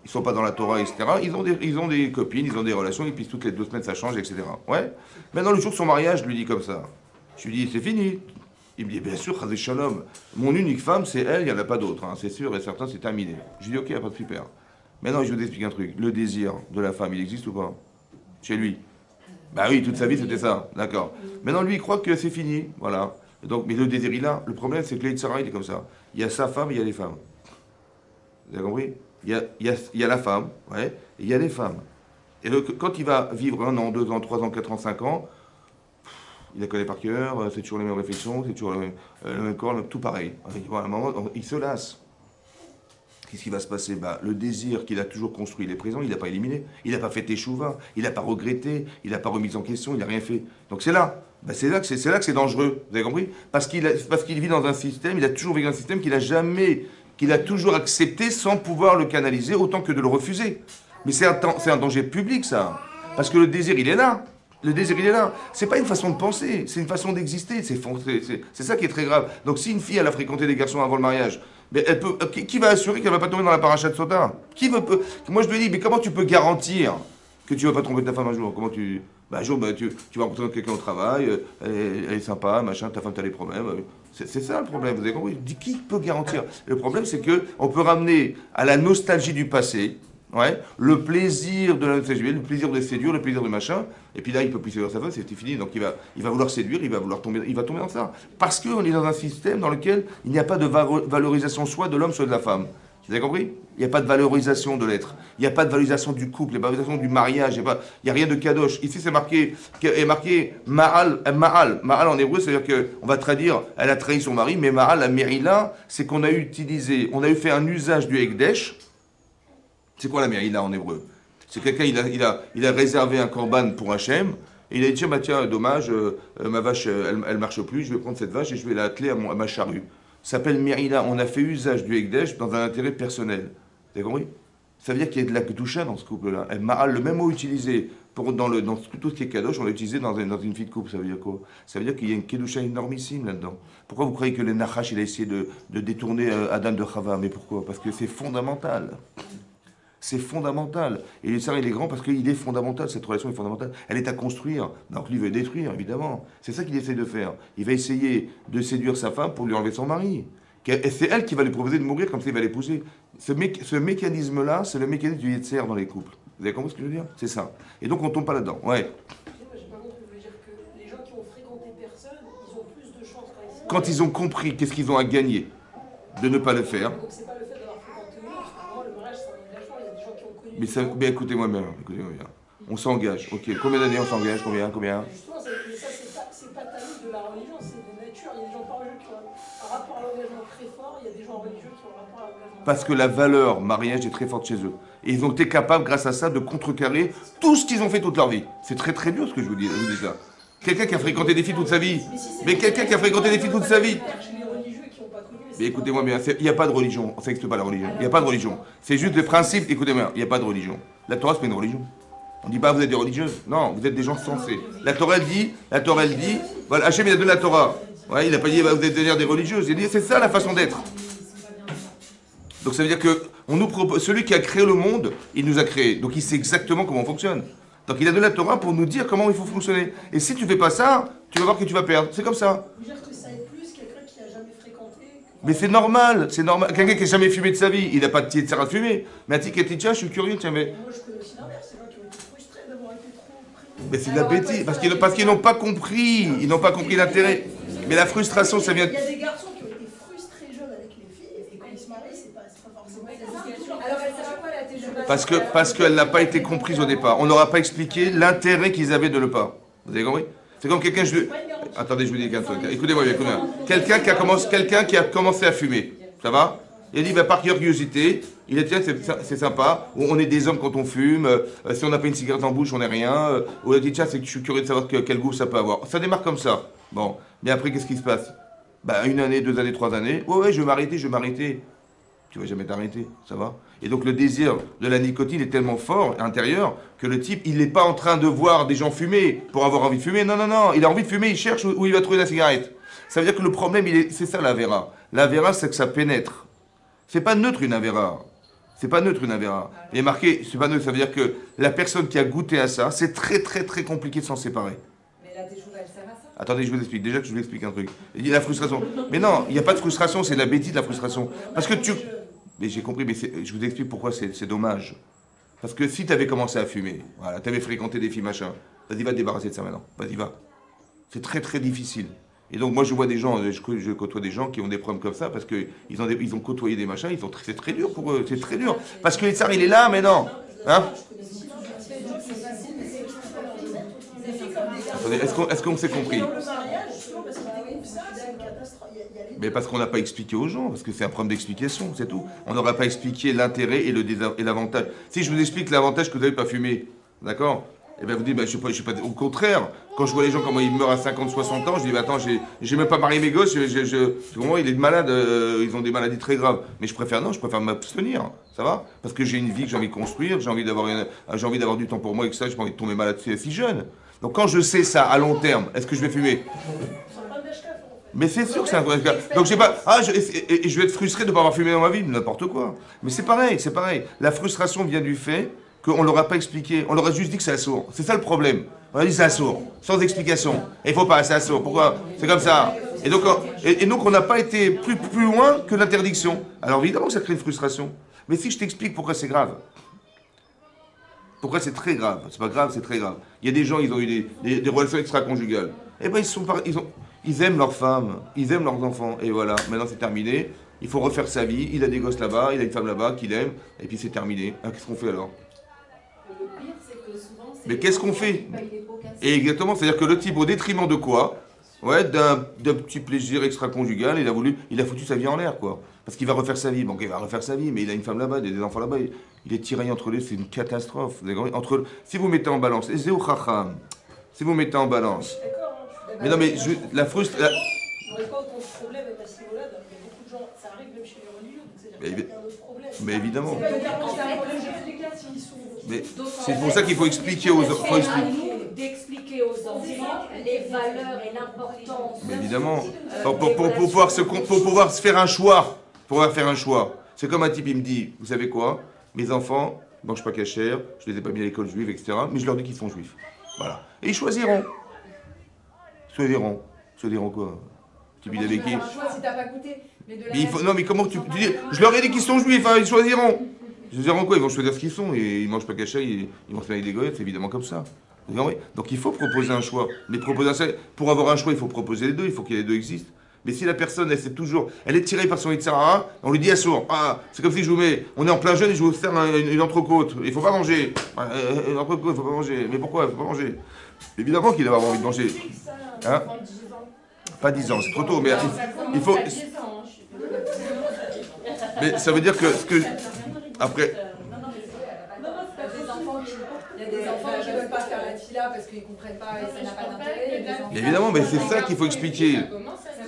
A: ils sont pas dans la Torah, etc. Ils ont des copines, ils ont des relations, et puis toutes les 2 semaines, ça change, etc. Ouais. Maintenant, le jour de son mariage, je lui dis comme ça. Je lui dis, c'est fini. Il me dit, bien sûr, Chazé Shalom. Mon unique femme, c'est elle, il n'y en a pas d'autre. Hein. C'est sûr et certain, c'est terminé. Je lui dis, ok, pas de super. Maintenant, je vous explique un truc. Le désir de la femme, il existe ou pas? Chez lui. Bah oui, toute sa vie, c'était ça. D'accord. Maintenant, lui, il croit que c'est fini. Voilà. Donc, mais le désir, il a. Le problème, c'est que l'Eitzara, il est comme ça. Il y a sa femme et il y a les femmes. Vous avez compris? Il y a la femme, ouais, et il y a les femmes. Et quand il va vivre 1 an, 2 ans, 3 ans, 4 ans, 5 ans, il la connaît par cœur, c'est toujours les mêmes réflexions, c'est toujours le même corps, tout pareil. À un moment, il se lasse. Qu'est-ce qui va se passer? Bah, le désir qu'il a toujours construit, il est présent, il n'a pas éliminé. Il n'a pas fait teshuva, il n'a pas regretté, il n'a pas remis en question, il n'a rien fait. Donc c'est là. Bah, c'est là que c'est dangereux. Vous avez compris? Parce qu'il vit dans un système, il a toujours vécu dans un système qu'il a toujours accepté sans pouvoir le canaliser autant que de le refuser. Mais c'est un danger public, ça. Parce que le désir, il est là. Le désir, il est là. C'est pas une façon de penser, c'est une façon d'exister. C'est ça qui est très grave. Donc si une fille, elle a fréquenté des garçons avant le mariage, mais elle peut, qui va assurer qu'elle va pas tomber dans la paracha de Sota? Moi, je lui dis, mais comment tu peux garantir que tu vas pas tromper ta femme un jour? Comment tu... Bah, un jour, tu vas rencontrer quelqu'un au travail, elle est sympa, machin, ta femme, t'as des problèmes. C'est ça le problème, vous avez compris? Qui peut garantir? Le problème, c'est qu'on peut ramener à la nostalgie du passé, ouais, le plaisir de la nostalgie, le plaisir de séduire, le plaisir de machin, et puis là, il peut plus séduire sa femme, c'est fini, donc il va vouloir séduire, il va tomber dans ça. Parce qu'on est dans un système dans lequel il n'y a pas de valorisation soit de l'homme, soit de la femme. Vous avez compris? Il n'y a pas de valorisation de l'être. Il n'y a pas de valorisation du couple, il n'y a pas de valorisation du mariage, il n'y a rien de kadosh. Ici, c'est marqué Ma'al. Ma'al en hébreu, c'est-à-dire qu'on va traduire, elle a trahi son mari, mais Ma'al, la Merila, c'est qu'on a fait un usage du Ekdesh. C'est quoi la Merila en hébreu? C'est quelqu'un, il a réservé un korban pour Hachem, et il a dit, tiens, dommage, ma vache, elle marche plus, je vais prendre cette vache et je vais l'atteler à ma charrue. Ça s'appelle Merila. On a fait usage du Ekdesh dans un intérêt personnel. Vous avez compris? Ça veut dire qu'il y a de la Kedusha dans ce couple-là. Le même mot utilisé dans tout ce qui est Kadosh, on l'a utilisé dans une vie de couple. Ça veut dire quoi? Ça veut dire qu'il y a une Kedusha énormissime là-dedans. Pourquoi vous croyez que le Nachash, il a essayé de détourner Adam de Chava? Mais pourquoi? Parce que c'est fondamental. C'est fondamental. Et le Sarah, il est grand parce qu'il est fondamental, cette relation est fondamentale. Elle est à construire. Donc lui, il veut détruire, évidemment. C'est ça qu'il essaie de faire. Il va essayer de séduire sa femme pour lui enlever son mari. Et c'est elle qui va lui proposer de mourir, comme ça il va l'épouser. Ce mécanisme-là, c'est le mécanisme du Yetzer dans les couples. Vous avez compris ce que je veux dire? C'est ça. Et donc on ne tombe pas là-dedans. Ouais.
D: J'ai pas compris, vous voulez dire que les gens qui ont fréquenté personne, ils ont plus de chances
A: quand ils ont compris qu'est-ce qu'ils ont à gagner de ne pas le faire.
D: Donc c'est pas le fait d'avoir fréquenté une autre, parce que vraiment le mariage c'est un engagement, il y a des gens qui ont connu.
A: Mais écoutez-moi bien, On s'engage. Ok, combien d'années on s'engage? Combien?
D: Mais justement, mais ça, c'est pas tabou de la religion, c'est de nature. Il y a des gens pas religieux qui ont un rapport à l'engagement très fort, il y a des gens religieux qui ont un rapport à l'engagement.
A: Parce que la valeur mariage est très forte chez eux. Et ils ont été capables, grâce à ça, de contrecarrer tout ce qu'ils ont fait toute leur vie. C'est très très dur ce que je vous dis ça. Quelqu'un qui a fréquenté des filles toute sa vie. Mais quelqu'un qui a fréquenté des filles toute sa vie. Mais écoutez-moi bien, il n'y a pas de religion. Ça n'existe pas la religion. Il n'y a pas de religion. C'est juste des principes. Écoutez-moi, il n'y a pas de religion. La Torah, c'est pas une religion. On ne dit pas vous êtes des religieuses. Non, vous êtes des gens sensés. La Torah, elle dit, voilà, Hachem, il a donné la Torah. Ouais, il n'a pas dit, vous êtes devenir des religieuses. Il a dit, c'est ça la façon d'être. Donc ça veut dire que celui qui a créé le monde, il nous a créé. Donc il sait exactement comment on fonctionne. Donc il a donné la Torah pour nous dire comment il faut fonctionner. Et si tu ne fais pas ça, tu vas voir que tu vas perdre. C'est comme ça.
D: Vous dire que ça aide plus quelqu'un qui n'a jamais fréquenté.
A: Mais c'est normal, c'est normal. Quelqu'un qui n'a jamais fumé de sa vie, il n'a pas de tiers à fumer. Mais un ticket, tiens, je suis curieux, tiens, mais.
D: Moi je connais aussi l'inverse, c'est gens qui ont été frustrés d'avoir été trop pris.
A: Mais c'est de la bêtise, parce qu'ils n'ont pas compris. Ils n'ont pas compris l'intérêt. Mais la frustration, ça vient.
D: Il y a des garçons qui ont été frustrés jeunes avec les filles, et quand ils se marient, c'est pas forcément ça.
B: Alors elle sert à quoi la télévision?
A: Parce qu'elle n'a pas été comprise au départ. On n'aura pas expliqué l'intérêt qu'ils avaient de le pas. Vous avez compris? C'est comme quelqu'un, attendez, je vous dis qu'un truc. Écoutez-moi bien, écoutez-moi. Quelqu'un qui a commencé à fumer. Ça va? Il a dit, par curiosité, il a dit, tiens, c'est sympa. On est des hommes quand on fume. Si on n'a pas une cigarette en bouche, on n'est rien. Ou il a dit, tiens, c'est que je suis curieux de savoir quel goût ça peut avoir. Ça démarre comme ça. Bon. Mais après, qu'est-ce qui se passe? Bah, 1 année, 2 années, 3 années. Ouais, je vais m'arrêter. Tu vas jamais t'arrêter, ça va? Et donc le désir de la nicotine est tellement fort intérieur que le type, il n'est pas en train de voir des gens fumer pour avoir envie de fumer. Non, il a envie de fumer, il cherche où il va trouver la cigarette. Ça veut dire que le problème, c'est ça la vera. La vera, c'est que ça pénètre. C'est pas neutre une avéra. C'est pas neutre une avéra. Il est marqué, c'est pas neutre, ça veut dire que la personne qui a goûté à ça, c'est très très très compliqué de s'en séparer.
B: Mais la teshuva, elle sert à ça?
A: Attendez, je vous explique. Déjà que je vous explique un truc. Il dit la frustration. Mais non, il n'y a pas de frustration, c'est la bêtise de la frustration. Parce que tu... Mais j'ai compris, mais je vous explique pourquoi c'est dommage. Parce que si tu avais commencé à fumer, voilà, tu avais fréquenté des filles, machin, vas-y, va te débarrasser de ça maintenant. Vas-y, va. C'est très très difficile. Et donc moi je vois des gens, je côtoie des gens qui ont des problèmes comme ça parce qu'ils ont côtoyé des machins, c'est très dur pour eux, c'est très dur. Parce que le tsar il est là, mais non. Hein? Attendez, est-ce qu'on s'est compris? Mais parce qu'on n'a pas expliqué aux gens, parce que c'est un problème d'explication, c'est tout. On n'aura pas expliqué l'intérêt et l'avantage. Si je vous explique l'avantage que vous n'avez pas fumé, d'accord? Et bien vous dites, je suis pas. Au contraire, quand je vois les gens comment ils meurent à 50, 60 ans, je dis, attends, j'ai même pas marié mes gosses, comment il est malade, ils ont des maladies très graves. Mais je préfère m'abstenir, ça va? Parce que j'ai une vie que j'ai envie de construire, j'ai envie d'avoir du temps pour moi et que ça, j'ai pas envie de tomber malade si jeune. Donc quand je sais ça à long terme, est-ce que je vais fumer? Mais c'est sûr que c'est un problème. Donc j'ai pas. Et je vais être frustré de ne pas avoir fumé dans ma vie, n'importe quoi. Mais c'est pareil. La frustration vient du fait qu'on ne leur a pas expliqué. On leur a juste dit que c'est assourd. C'est ça le problème. On a dit c'est assourd, sans explication. Et il faut pas, c'est assourd. Pourquoi? C'est comme ça. Et donc on n'a pas été plus loin que l'interdiction. Alors évidemment que ça crée une frustration. Mais si je t'explique pourquoi c'est grave. Pourquoi c'est très grave? C'est pas grave, c'est très grave. Il y a des gens, ils ont eu des relations extra-conjugales. Eh ben ils aiment leurs femmes, ils aiment leurs enfants, et voilà, maintenant c'est terminé, il faut refaire sa vie, il a des gosses là-bas, il a une femme là-bas qu'il aime, et puis c'est terminé. Ah, qu'est-ce qu'on fait alors?
E: Le pire, c'est que souvent,
A: mais qu'est-ce qu'on fait? Et exactement, c'est-à-dire que le type, au détriment de quoi? Ouais, d'un petit plaisir extra-conjugal, il a foutu sa vie en l'air, quoi. Parce qu'il va refaire sa vie, bon, il va refaire sa vie, mais il a une femme là-bas, des enfants là-bas, il est tiraillé entre les, c'est une catastrophe. Si vous mettez en balance, si vous mettez en balance... Mais non, mais la frustration.
D: Je n'aurais pas autant de problème avec la simolade. Il y a beaucoup de gens, ça arrive même chez les religieux, donc c'est-à-dire qu'il y a un autre problème.
A: Mais évidemment. Mais
E: Donc,
A: c'est pour ça qu'il faut expliquer aux enfants.
E: D'expliquer aux enfants les valeurs et l'importance.
A: Mais évidemment. Pour pouvoir se faire un choix. C'est comme un type, il me dit, vous savez quoi? Mes enfants ne mangent pas cachère, je les ai pas mis à l'école juive, etc. Mais je leur dis qu'ils sont juifs. Voilà. Et ils choisiront. Choisiront quoi? Tu vis avec qui?
B: Si t'as pas goûté.
A: Non, mais comment tu dis? Je leur ai dit qu'ils sont juifs, hein, ils choisiront. Ils choisiront quoi? Ils vont choisir ce qu'ils sont. Et ils mangent pas cachère, ils vont se mettre avec des goyettes, c'est évidemment comme ça. Donc il faut proposer un choix. Mais pour avoir un choix, il faut proposer les deux, il faut que les deux existent. Mais si la personne, elle est tirée par son Yitzhara, on lui dit à sourd, ah, c'est comme si on est en plein jeûne et je vais vous faire une entrecôte. Il faut pas manger. Une entrecôte, il faut pas manger. Mais pourquoi il faut pas manger? Évidemment qu'il va avoir envie de manger. Hein? Pas 10 ans, c'est trop tôt, mais il faut. Mais ça veut dire que après.
B: Il y a des enfants qui ne veulent pas faire la fila parce qu'ils ne comprennent pas et ça n'a pas d'intérêt.
A: Évidemment, mais c'est ça qu'il faut expliquer.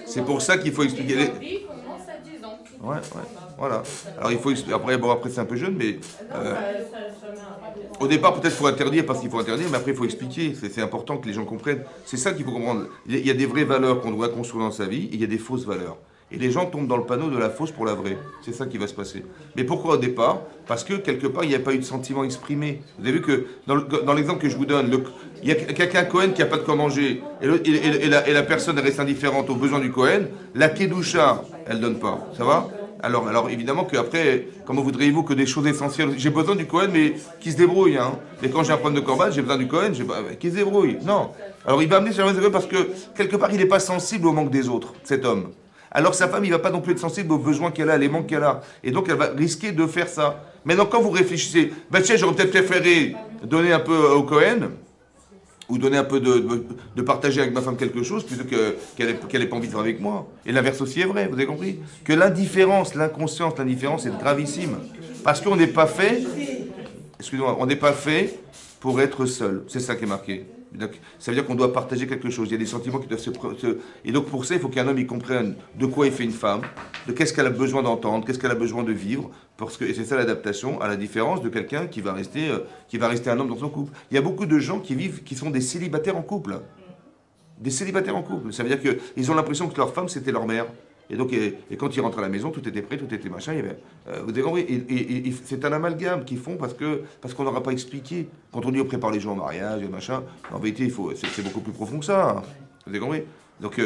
A: C'est pour ça qu'il faut expliquer. Ouais, voilà. Alors il faut expliquer. Après c'est un peu jeune, mais au départ peut-être faut interdire parce qu'il faut interdire, mais après il faut expliquer. C'est important que les gens comprennent. C'est ça qu'il faut comprendre. Il y a des vraies valeurs qu'on doit construire dans sa vie, et il y a des fausses valeurs. Et les gens tombent dans le panneau de la fausse pour la vraie. C'est ça qui va se passer. Mais pourquoi au départ? Parce que quelque part, il n'y a pas eu de sentiment exprimé. Vous avez vu que dans l'exemple que je vous donne, il y a quelqu'un Cohen qui n'a pas de quoi manger, et la personne reste indifférente aux besoins du Cohen, la Kedusha, elle ne donne pas. Ça va? Alors évidemment qu'après, comment voudriez-vous que des choses essentielles... J'ai besoin du Cohen, mais qui se débrouille. Hein. Mais quand j'ai un problème de corban, j'ai besoin du Cohen, qui se débrouille. Non. Alors il va amener sur la maison parce que quelque part, il n'est pas sensible au manque des autres, cet homme. Alors sa femme, il ne va pas non plus être sensible aux besoins qu'elle a, les manques qu'elle a. Et donc elle va risquer de faire ça. Maintenant, quand vous réfléchissez, tiens, j'aurais peut-être préféré donner un peu au Cohen, ou donner un peu de partager avec ma femme quelque chose, plutôt qu'elle n'ait pas envie de faire avec moi. Et l'inverse aussi est vrai, vous avez compris? Que l'indifférence, l'inconscience, l'indifférence est gravissime. Parce qu'on n'est pas fait, excusez-moi, on n'est pas fait pour être seul. C'est ça qui est marqué. Donc, ça veut dire qu'on doit partager quelque chose. Il y a des sentiments qui doivent Et donc pour ça, il faut qu'un homme il comprenne de quoi il fait une femme, de qu'est-ce qu'elle a besoin d'entendre, qu'est-ce qu'elle a besoin de vivre. Et c'est ça l'adaptation, à la différence de quelqu'un qui va rester un homme dans son couple. Il y a beaucoup de gens qui sont des célibataires en couple. Des célibataires en couple. Ça veut dire qu'ils ont l'impression que leur femme, c'était leur mère. Et donc, et quand ils rentrent à la maison, tout était prêt, tout était machin. Vous avez compris, et c'est un amalgame qu'ils font parce qu'on n'aura pas expliqué. Quand on dit on prépare les gens au mariage et machin, en vérité, c'est beaucoup plus profond que ça. Hein. Vous avez compris? Donc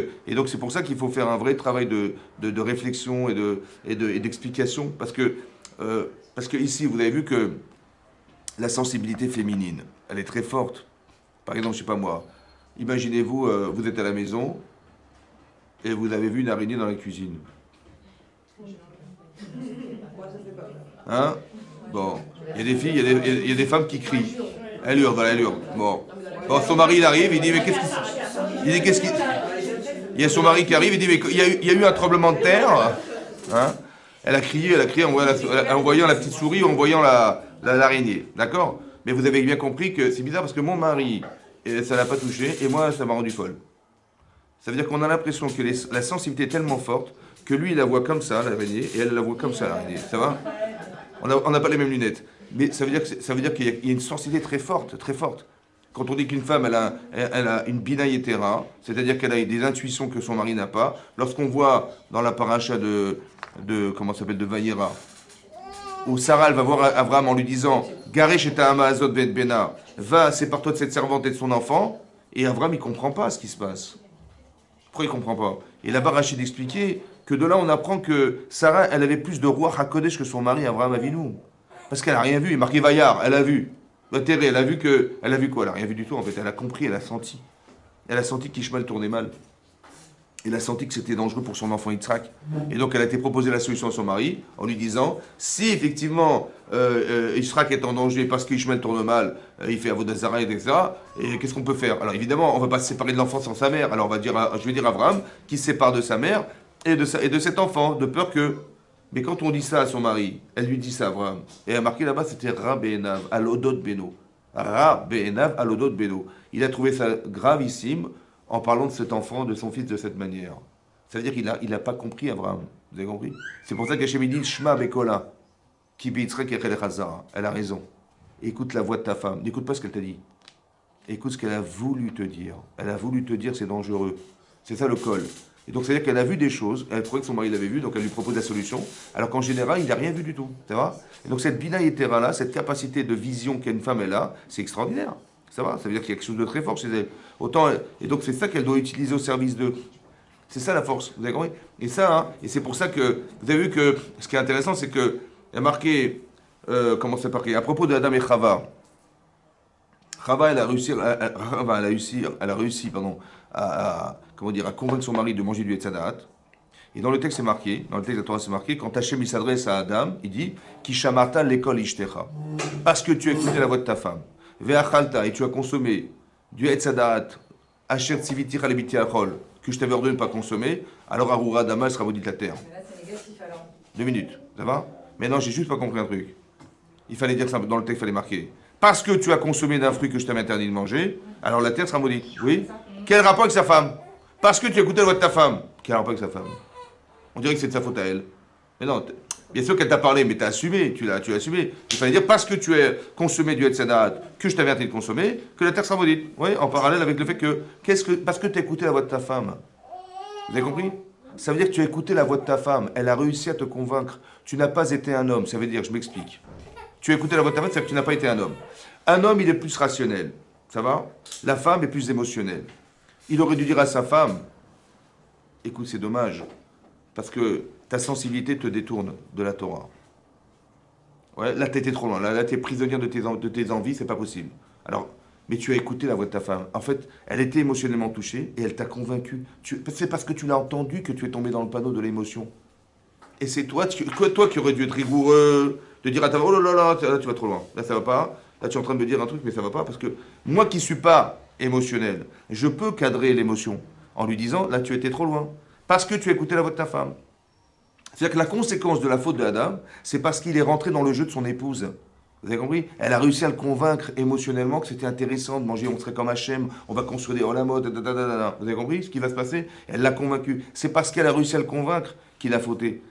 A: c'est pour ça qu'il faut faire un vrai travail de réflexion et d'explication. Parce que ici, vous avez vu que la sensibilité féminine, elle est très forte. Par exemple, je sais pas moi, imaginez-vous, vous êtes à la maison, et vous avez vu une araignée dans la cuisine. Hein? Bon. Il y a des filles, il y a des femmes qui crient. Elle hurle, voilà, elle hurle. Bon, son mari, il arrive, il dit, mais qu'est-ce qu'il... Il y a son mari qui arrive, il dit, mais il y a eu un tremblement de terre. Hein? Elle a crié en voyant la petite souris, en voyant l'araignée. D'accord? Mais vous avez bien compris que c'est bizarre parce que mon mari, ça l'a pas touché, et moi, ça m'a rendu folle. Ça veut dire qu'on a l'impression que la sensibilité est tellement forte que lui, il la voit comme ça, l'araignée, et elle la voit comme ça, l'araignée. Ça va? On n'a pas les mêmes lunettes. Mais ça veut dire qu'il y a une sensibilité très forte, très forte. Quand on dit qu'une femme, elle a une binaïetera, c'est-à-dire qu'elle a des intuitions que son mari n'a pas, lorsqu'on voit dans la paracha de Vayera, où Sarah, elle va voir Abraham en lui disant « Garesh et Ta'ama ben Bena, va, sépare-toi de cette servante et de son enfant », et Abraham, il ne comprend pas ce qui se passe. Pourquoi il ne comprend pas? Et là-bas, Rachid expliquait que de là, on apprend que Sarah, elle avait plus de roi HaKodesh que son mari Abraham Avinu. Parce qu'elle n'a rien vu. Il est marqué Vayar, elle a vu. Elle a vu quoi? Elle n'a rien vu du tout, en fait. Elle a compris, elle a senti. Elle a senti qu'Ishmael tournait mal. Elle a senti que c'était dangereux pour son enfant Yitzhak. Et donc, elle a été proposée la solution à son mari en lui disant, si effectivement Yitzhak est en danger parce qu'Ishmael tourne mal, il fait Avodazara, etc., et qu'est-ce qu'on peut faire? Alors évidemment, on ne va pas se séparer de l'enfant sans sa mère. Alors je vais dire à Abraham qui se sépare de sa mère et de cet enfant, de peur que... Mais quand on dit ça à son mari, elle lui dit ça à Abraham. Et elle a marqué là-bas, c'était Ra Be'enav, Alodot Beno. Ra Be'enav, Alodot Beno. Il a trouvé ça gravissime en parlant de cet enfant, de son fils de cette manière. Ça veut dire qu'il n'a pas compris Abraham. Vous avez compris? C'est pour ça qu'Hachem dit Shma Bekola, Ki Beitzrek Echel Chazara. Elle a raison. Écoute la voix de ta femme. N'écoute pas ce qu'elle t'a dit. Écoute ce qu'elle a voulu te dire. Elle a voulu te dire c'est dangereux. C'est ça le col. Et donc, c'est-à-dire qu'elle a vu des choses, elle croyait que son mari l'avait vu, donc elle lui propose la solution, alors qu'en général, il n'a rien vu du tout. Ça va? Et donc, cette bina là, cette capacité de vision qu'une femme elle a, c'est extraordinaire. Ça va? Ça veut dire qu'il y a quelque chose de très fort chez elle. Et donc, c'est ça qu'elle doit utiliser au service d'eux. C'est ça la force. Vous avez compris? Et ça, hein, et c'est pour ça que, vous avez vu que, ce qui est intéressant, c'est qu'il y a marqué, comment c'est marqué? À propos de Adam et Chava. Chava, elle a réussi, à convaincre son mari de manger du Etzadat. Et dans le texte, c'est marqué, dans le texte de la Torah, c'est marqué, quand Hachem il s'adresse à Adam, il dit Kishamarta l'école ishtecha. Parce que tu as écouté la voix de ta femme. Ve'achalta, et tu as consommé du Etzadat, Asher Tziviticha lebiti achol, que je t'avais ordonné de ne pas consommer, alors Arura Dama sera maudite la terre.
B: Mais là, c'est négatif alors.
A: 2 minutes, ça va? Mais non, j'ai juste pas compris un truc. Il fallait dire ça dans le texte, il fallait marquer. Parce que tu as consommé d'un fruit que je t'avais interdit de manger, alors la terre sera maudite. Oui? Quel rapport avec sa femme? Parce que tu as écouté la voix de ta femme. Quel rapport avec sa femme? On dirait que c'est de sa faute à elle. Mais non, bien sûr qu'elle t'a parlé, mais tu as assumé, tu l'as assumé. Il fallait dire parce que tu as consommé du Etzadat que je t'avais interdit de consommer, que la terre sera maudite. Oui, en parallèle avec le fait que, parce que tu as écouté la voix de ta femme. Vous avez compris? Ça veut dire que tu as écouté la voix de ta femme, elle a réussi à te convaincre. Tu n'as pas été un homme, ça veut dire, je m'explique. Tu as écouté la voix de ta femme, ça veut dire que tu n'as pas été un homme. Un homme, il est plus rationnel, ça va? La femme est plus émotionnelle. Il aurait dû dire à sa femme, écoute, c'est dommage, parce que ta sensibilité te détourne de la Torah. Ouais, là, tu étais trop loin. Là tu es prisonnière de tes envies, c'est pas possible. Alors, mais tu as écouté la voix de ta femme. En fait, elle était émotionnellement touchée et elle t'a convaincu. C'est parce que tu l'as entendu que tu es tombé dans le panneau de l'émotion. Et c'est toi qui aurais dû être rigoureux, de dire à ta femme, oh là là, là, tu vas trop loin. Là, ça va pas. Là, tu es en train de me dire un truc, mais ça va pas. Parce que moi qui suis pas émotionnel, je peux cadrer l'émotion en lui disant, là, tu étais trop loin. Parce que tu as écouté la voix de ta femme. C'est-à-dire que la conséquence de la faute de Adam, c'est parce qu'il est rentré dans le jeu de son épouse. Vous avez compris? Elle a réussi à le convaincre émotionnellement que c'était intéressant de manger, on serait comme Hachem, on va construire des olamot, vous avez compris ce qui va se passer? Elle l'a convaincu. C'est parce qu'elle a réussi à le convaincre qu'il a fauté.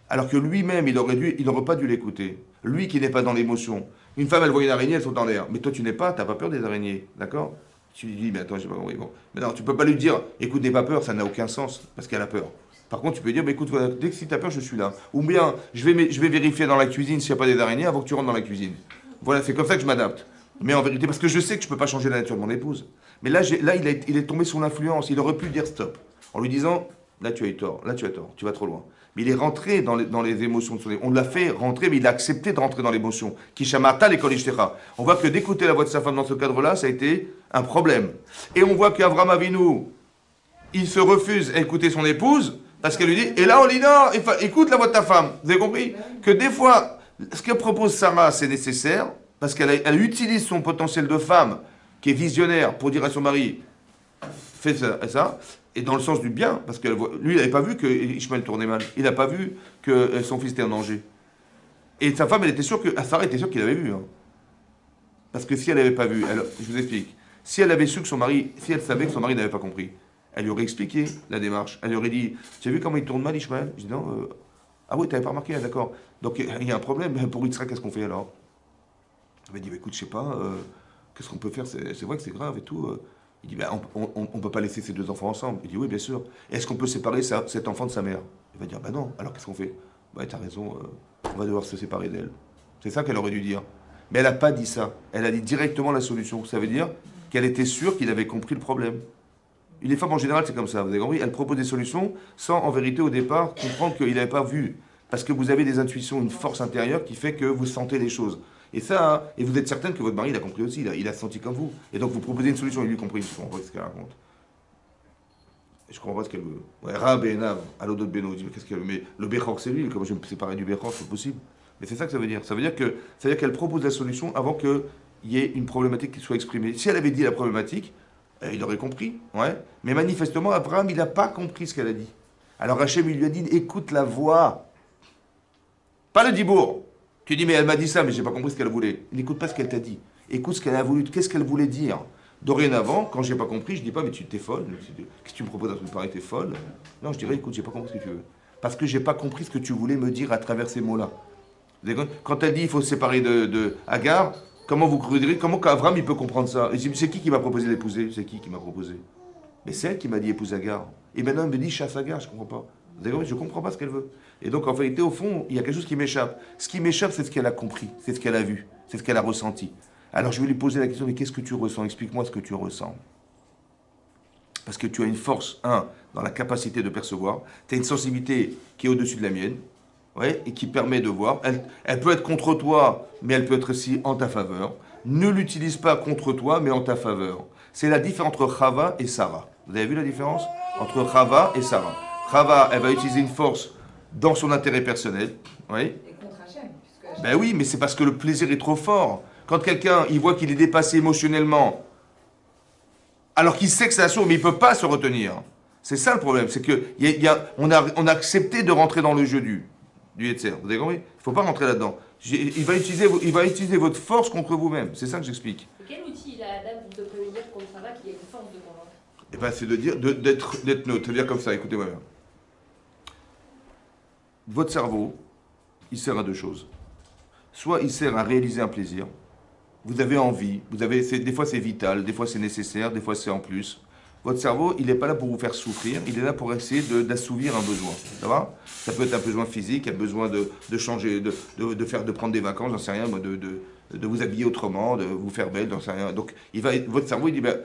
A: Alors que lui-même, il n'aurait pas dû l'écouter. Lui qui n'est pas dans l'émotion. Une femme, elle voit une araignée, elle saute en l'air. Mais toi, tu n'es pas, t'as pas peur des araignées, d'accord? Tu lui dis, mais attends, j'ai pas compris. Bon. Mais non, tu peux pas lui dire, écoute, n'aie pas peur, ça n'a aucun sens, parce qu'elle a peur. Par contre, tu peux dire, bah, écoute, voilà, dès que si tu as peur, je suis là. Ou bien, je vais vérifier dans la cuisine s'il n'y a pas des araignées avant que tu rentres dans la cuisine. Voilà, c'est comme ça que je m'adapte. Mais en vérité, parce que je sais que je ne peux pas changer la nature de mon épouse. Mais là, il est tombé sous l'influence. Il aurait pu dire stop. En lui disant, là tu as eu tort, là tu as tort, tu vas trop loin. Mais il est rentré dans les émotions de son épouse. On l'a fait rentrer, mais il a accepté de rentrer dans l'émotion. Kishamarta l'école ishtecha. On voit que d'écouter la voix de sa femme dans ce cadre-là, ça a été un problème. Et on voit qu'Avram Avinu, il se refuse à écouter son épouse, parce qu'elle lui dit, et là on lui dit, non, écoute la voix de ta femme. Vous avez compris? Que des fois, ce que propose Sarah, c'est nécessaire, parce qu'elle utilise son potentiel de femme, qui est visionnaire, pour dire à son mari, fais ça, et ça, et dans le sens du bien, parce que lui, il n'avait pas vu que Ishmaël tournait mal, il n'a pas vu que son fils était en danger. Et sa femme, Sarah était sûre qu'il avait vu. Hein. Parce que si elle n'avait pas vu, je vous explique, si elle avait su que si elle savait que son mari n'avait pas compris, elle lui aurait expliqué la démarche. Elle lui aurait dit, tu as vu comment il tourne mal, Ishmaël? Je dis non, ah oui, tu n'avais pas remarqué, d'accord. Donc il y a un problème, pour Yitzhak, qu'est-ce qu'on fait alors? Elle m'a dit, bah, écoute, je sais pas, qu'est-ce qu'on peut faire, c'est vrai que c'est grave et tout. Il dit, bah, on ne peut pas laisser ces deux enfants ensemble. Il dit, oui, bien sûr. Est-ce qu'on peut séparer cet enfant de sa mère? Il va dire, bah non, alors qu'est-ce qu'on fait? Bah, tu as raison, on va devoir se séparer d'elle. C'est ça qu'elle aurait dû dire. Mais elle n'a pas dit ça. Elle a dit directement la solution. Ça veut dire qu'elle était sûre qu'il avait compris le problème. Les femmes en général, c'est comme ça, vous avez compris? Elles proposent des solutions sans, en vérité, au départ, comprendre qu'il n'avait pas vu. Parce que vous avez des intuitions, une force intérieure qui fait que vous sentez les choses. Et ça, hein, et vous êtes certaine que votre mari, il a compris aussi, il a senti comme vous. Et donc vous proposez une solution, et lui compris, je comprends pas ce qu'elle raconte. Je comprends pas ce qu'elle veut. Ouais, Rab et Nav, à l'autre Beno, dit, mais qu'est-ce qu'elle veut? Mais le Bechok, c'est lui, comment je vais me séparer du Bechok, c'est possible. Mais c'est ça que ça veut dire. Ça veut dire qu'elle propose la solution avant qu'il y ait une problématique qui soit exprimée. Si elle avait dit la problématique, il aurait compris, ouais. Mais manifestement, Abraham, il n'a pas compris ce qu'elle a dit. Alors Hachem, il lui a dit, écoute la voix. Pas le dibour. Tu dis, mais elle m'a dit ça, mais j'ai pas compris ce qu'elle voulait. N'écoute pas ce qu'elle t'a dit. Écoute ce qu'elle a voulu, qu'est-ce qu'elle voulait dire. Dorénavant, quand j'ai pas compris, je dis pas, mais tu t'es folle. Qu'est-ce que tu me proposes un truc pareil, t'es folle? Non, je dirais, écoute, j'ai pas compris ce que tu veux. Parce que j'ai pas compris ce que tu voulais me dire à travers ces mots-là. Quand elle dit, il faut se séparer de Agar, comment vous croirez, comment Avram, il peut comprendre ça? C'est qui m'a proposé d'épouser? C'est qui m'a proposé? Mais c'est elle qui m'a dit épouse Agar. Et maintenant, elle me dit chasse Agar, je comprends pas. Je ne comprends pas ce qu'elle veut. Et donc, en vérité, au fond, il y a quelque chose qui m'échappe. Ce qui m'échappe, c'est ce qu'elle a compris, c'est ce qu'elle a vu, c'est ce qu'elle a ressenti. Alors, je vais lui poser la question, mais qu'est-ce que tu ressens? Explique-moi ce que tu ressens. Parce que tu as une force, dans la capacité de percevoir. Tu as une sensibilité qui est au-dessus de la mienne, ouais, et qui permet de voir. Elle peut être contre toi, mais elle peut être aussi en ta faveur. Ne l'utilise pas contre toi, mais en ta faveur. C'est la différence entre Chava et Sarah. Vous avez vu la différence entre Chava et Sarah? Chava, elle va utiliser une force dans son intérêt personnel. Oui.
B: Et contre Hachem, puisque Hachem-
A: Ben oui, mais c'est parce que le plaisir est trop fort. Quand quelqu'un, il voit qu'il est dépassé émotionnellement, alors qu'il sait que c'est un sourd, mais il ne peut pas se retenir. C'est ça le problème, c'est qu'on a accepté de rentrer dans le jeu du Yetzer. Vous avez compris? Il ne faut pas rentrer là-dedans. Il va utiliser votre force contre vous-même. C'est ça que j'explique.
C: Et quel outil il a Adam pour te prévenir contre Chava qu'il y a une force de convaincre?
A: Et ben c'est de dire d'être neutre, de dire comme ça, écoutez-moi bien. Votre cerveau, il sert à deux choses. Soit il sert à réaliser un plaisir. Vous avez envie, des fois c'est vital, des fois c'est nécessaire, des fois c'est en plus. Votre cerveau, il n'est pas là pour vous faire souffrir, il est là pour essayer d'assouvir un besoin. Ça va? Ça peut être un besoin physique, un besoin de changer, de prendre des vacances, j'en sais rien, de vous habiller autrement, de vous faire belle, j'en sais rien. Donc votre cerveau, il dit, ben,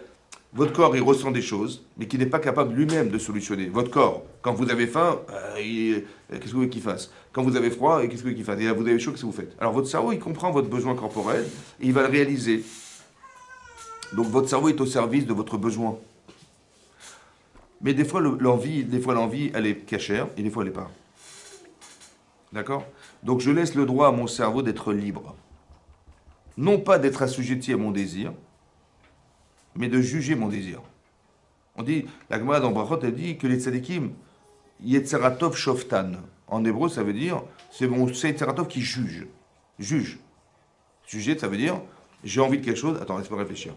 A: votre corps, il ressent des choses, mais qu'il n'est pas capable lui-même de solutionner. Votre corps, quand vous avez faim, qu'est-ce que vous voulez qu'il fasse? Quand vous avez froid, qu'est-ce que vous voulez qu'il fasse? Et là, vous avez chaud, qu'est-ce que vous faites? Alors votre cerveau, il comprend votre besoin corporel, et il va le réaliser. Donc votre cerveau est au service de votre besoin. Mais des fois, l'envie, elle est cachère, et des fois, elle n'est pas. D'accord? Donc je laisse le droit à mon cerveau d'être libre. Non pas d'être assujetti à mon désir, mais de juger mon désir. On dit, la Gemara dans Brachot, elle dit que les tzadikim, Yetzeratov Shoftan. En hébreu, ça veut dire, c'est mon Yetzeratov qui juge. Juge. Juger, ça veut dire, j'ai envie de quelque chose, attends, laisse-moi réfléchir.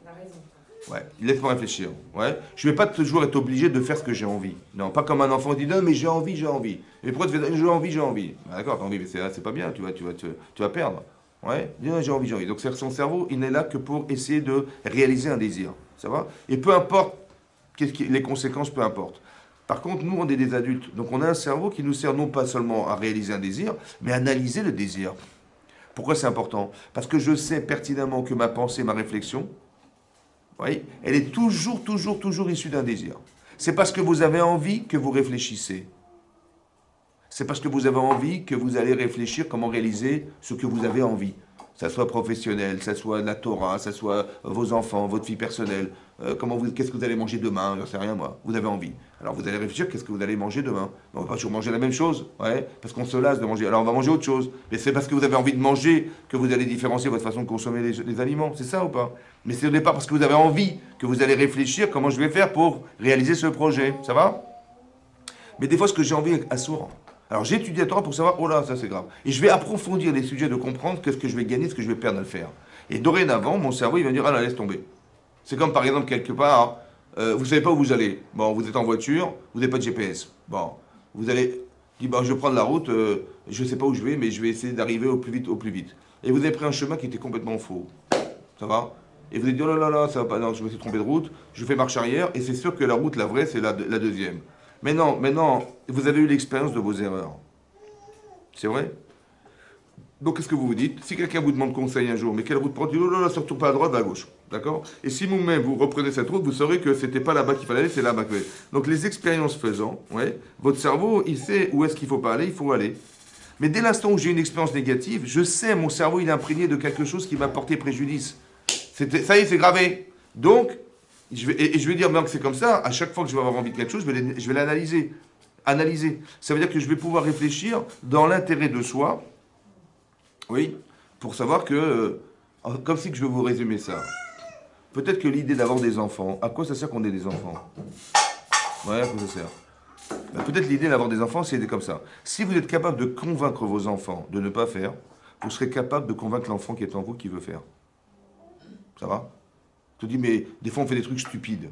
B: La raison.
A: Ouais, laisse-moi réfléchir. Ouais. Je ne vais pas toujours être obligé de faire ce que j'ai envie. Non, pas comme un enfant qui dit, non, mais j'ai envie, j'ai envie. Et pourquoi tu fais, j'ai envie. Bah, d'accord, t'as envie, mais c'est pas bien, tu vas perdre. Ouais, j'ai envie. Donc son cerveau, il n'est là que pour essayer de réaliser un désir. Ça va? Et peu importe les conséquences, peu importe. Par contre, nous, on est des adultes. Donc on a un cerveau qui nous sert non pas seulement à réaliser un désir, mais à analyser le désir. Pourquoi c'est important? Parce que je sais pertinemment que ma pensée, ma réflexion, oui, elle est toujours issue d'un désir. C'est parce que vous avez envie que vous réfléchissez. C'est parce que vous avez envie que vous allez réfléchir comment réaliser ce que vous avez envie. Ça soit professionnel, ça soit la Torah, ça soit vos enfants, votre vie personnelle. Qu'est-ce que vous allez manger demain? J'en sais rien moi. Vous avez envie. Alors vous allez réfléchir, qu'est-ce que vous allez manger demain? On va pas toujours manger la même chose, ouais, parce qu'on se lasse de manger. Alors on va manger autre chose. Mais c'est parce que vous avez envie de manger que vous allez différencier votre façon de consommer les aliments. C'est ça ou pas? Mais c'est au départ parce que vous avez envie que vous allez réfléchir comment je vais faire pour réaliser ce projet. Ça va? Mais des fois, ce que j'ai envie est assourd. Alors j'étudie la Torah pour savoir, oh là, ça c'est grave. Et je vais approfondir les sujets de comprendre qu'est-ce que je vais gagner, ce que je vais perdre à le faire. Et dorénavant, mon cerveau, il va me dire, ah là, laisse tomber. C'est comme par exemple, quelque part, vous ne savez pas où vous allez. Bon, vous êtes en voiture, vous n'avez pas de GPS. Bon, vous allez, dire, bon, je vais prendre la route, je ne sais pas où je vais, mais je vais essayer d'arriver au plus vite. Et vous avez pris un chemin qui était complètement faux. Ça va? Et vous avez dit, oh là là, ça va pas, non, je me suis trompé de route, je fais marche arrière, et c'est sûr que la route, la vraie, c'est la deuxième. Mais non, maintenant, vous avez eu l'expérience de vos erreurs. C'est vrai? Donc, qu'est-ce que vous vous dites? Si quelqu'un vous demande conseil un jour, mais quelle route prendre? Oh là là, surtout pas à droite, va à gauche. D'accord? Et si vous-même, vous reprenez cette route, vous saurez que c'était pas là-bas qu'il fallait aller, c'est là-bas qu'il fallait aller. Donc, les expériences faisant, ouais, votre cerveau, il sait où est-ce qu'il ne faut pas aller, il faut aller. Mais dès l'instant où j'ai une expérience négative, je sais, mon cerveau, il est imprégné de quelque chose qui m'a porté préjudice. Ça y est, c'est gravé. Donc, je vais dire, maintenant que c'est comme ça, à chaque fois que je vais avoir envie de quelque chose, je vais l'analyser. Analyser. Ça veut dire que je vais pouvoir réfléchir dans l'intérêt de soi, oui, pour savoir que, comme si que je vais vous résumer ça. Peut-être que l'idée d'avoir des enfants, à quoi ça sert qu'on ait des enfants? Ouais, à quoi ça sert? Ben, peut-être l'idée d'avoir des enfants, c'est comme ça. Si vous êtes capable de convaincre vos enfants de ne pas faire, vous serez capable de convaincre l'enfant qui est en vous qui veut faire. Ça va? Je te dis, mais des fois on fait des trucs stupides.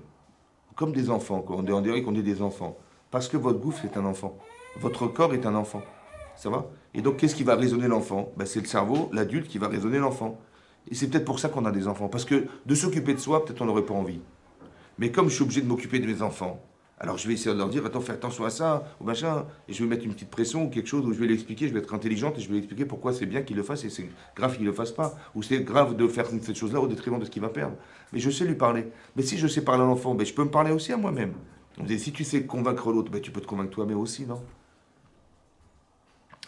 A: Comme des enfants, quoi. On dirait qu'on est des enfants. Parce que votre gouffre est un enfant. Votre corps est un enfant. Ça va? Et donc, qu'est-ce qui va raisonner l'enfant? Ben, c'est le cerveau, l'adulte qui va raisonner l'enfant. Et c'est peut-être pour ça qu'on a des enfants. Parce que de s'occuper de soi, peut-être on n'aurait pas envie. Mais comme je suis obligé de m'occuper de mes enfants, alors je vais essayer de leur dire, attends, fais attention à ça, ou machin, et je vais mettre une petite pression ou quelque chose où je vais l'expliquer, je vais être intelligente et je vais lui expliquer pourquoi c'est bien qu'il le fasse et c'est grave qu'il ne le fasse pas. Ou c'est grave de faire cette chose-là au détriment de ce qu'il va perdre. Mais je sais lui parler. Mais si je sais parler à l'enfant, ben, je peux me parler aussi à moi-même. Si tu sais convaincre l'autre, ben, tu peux te convaincre toi-même aussi, non?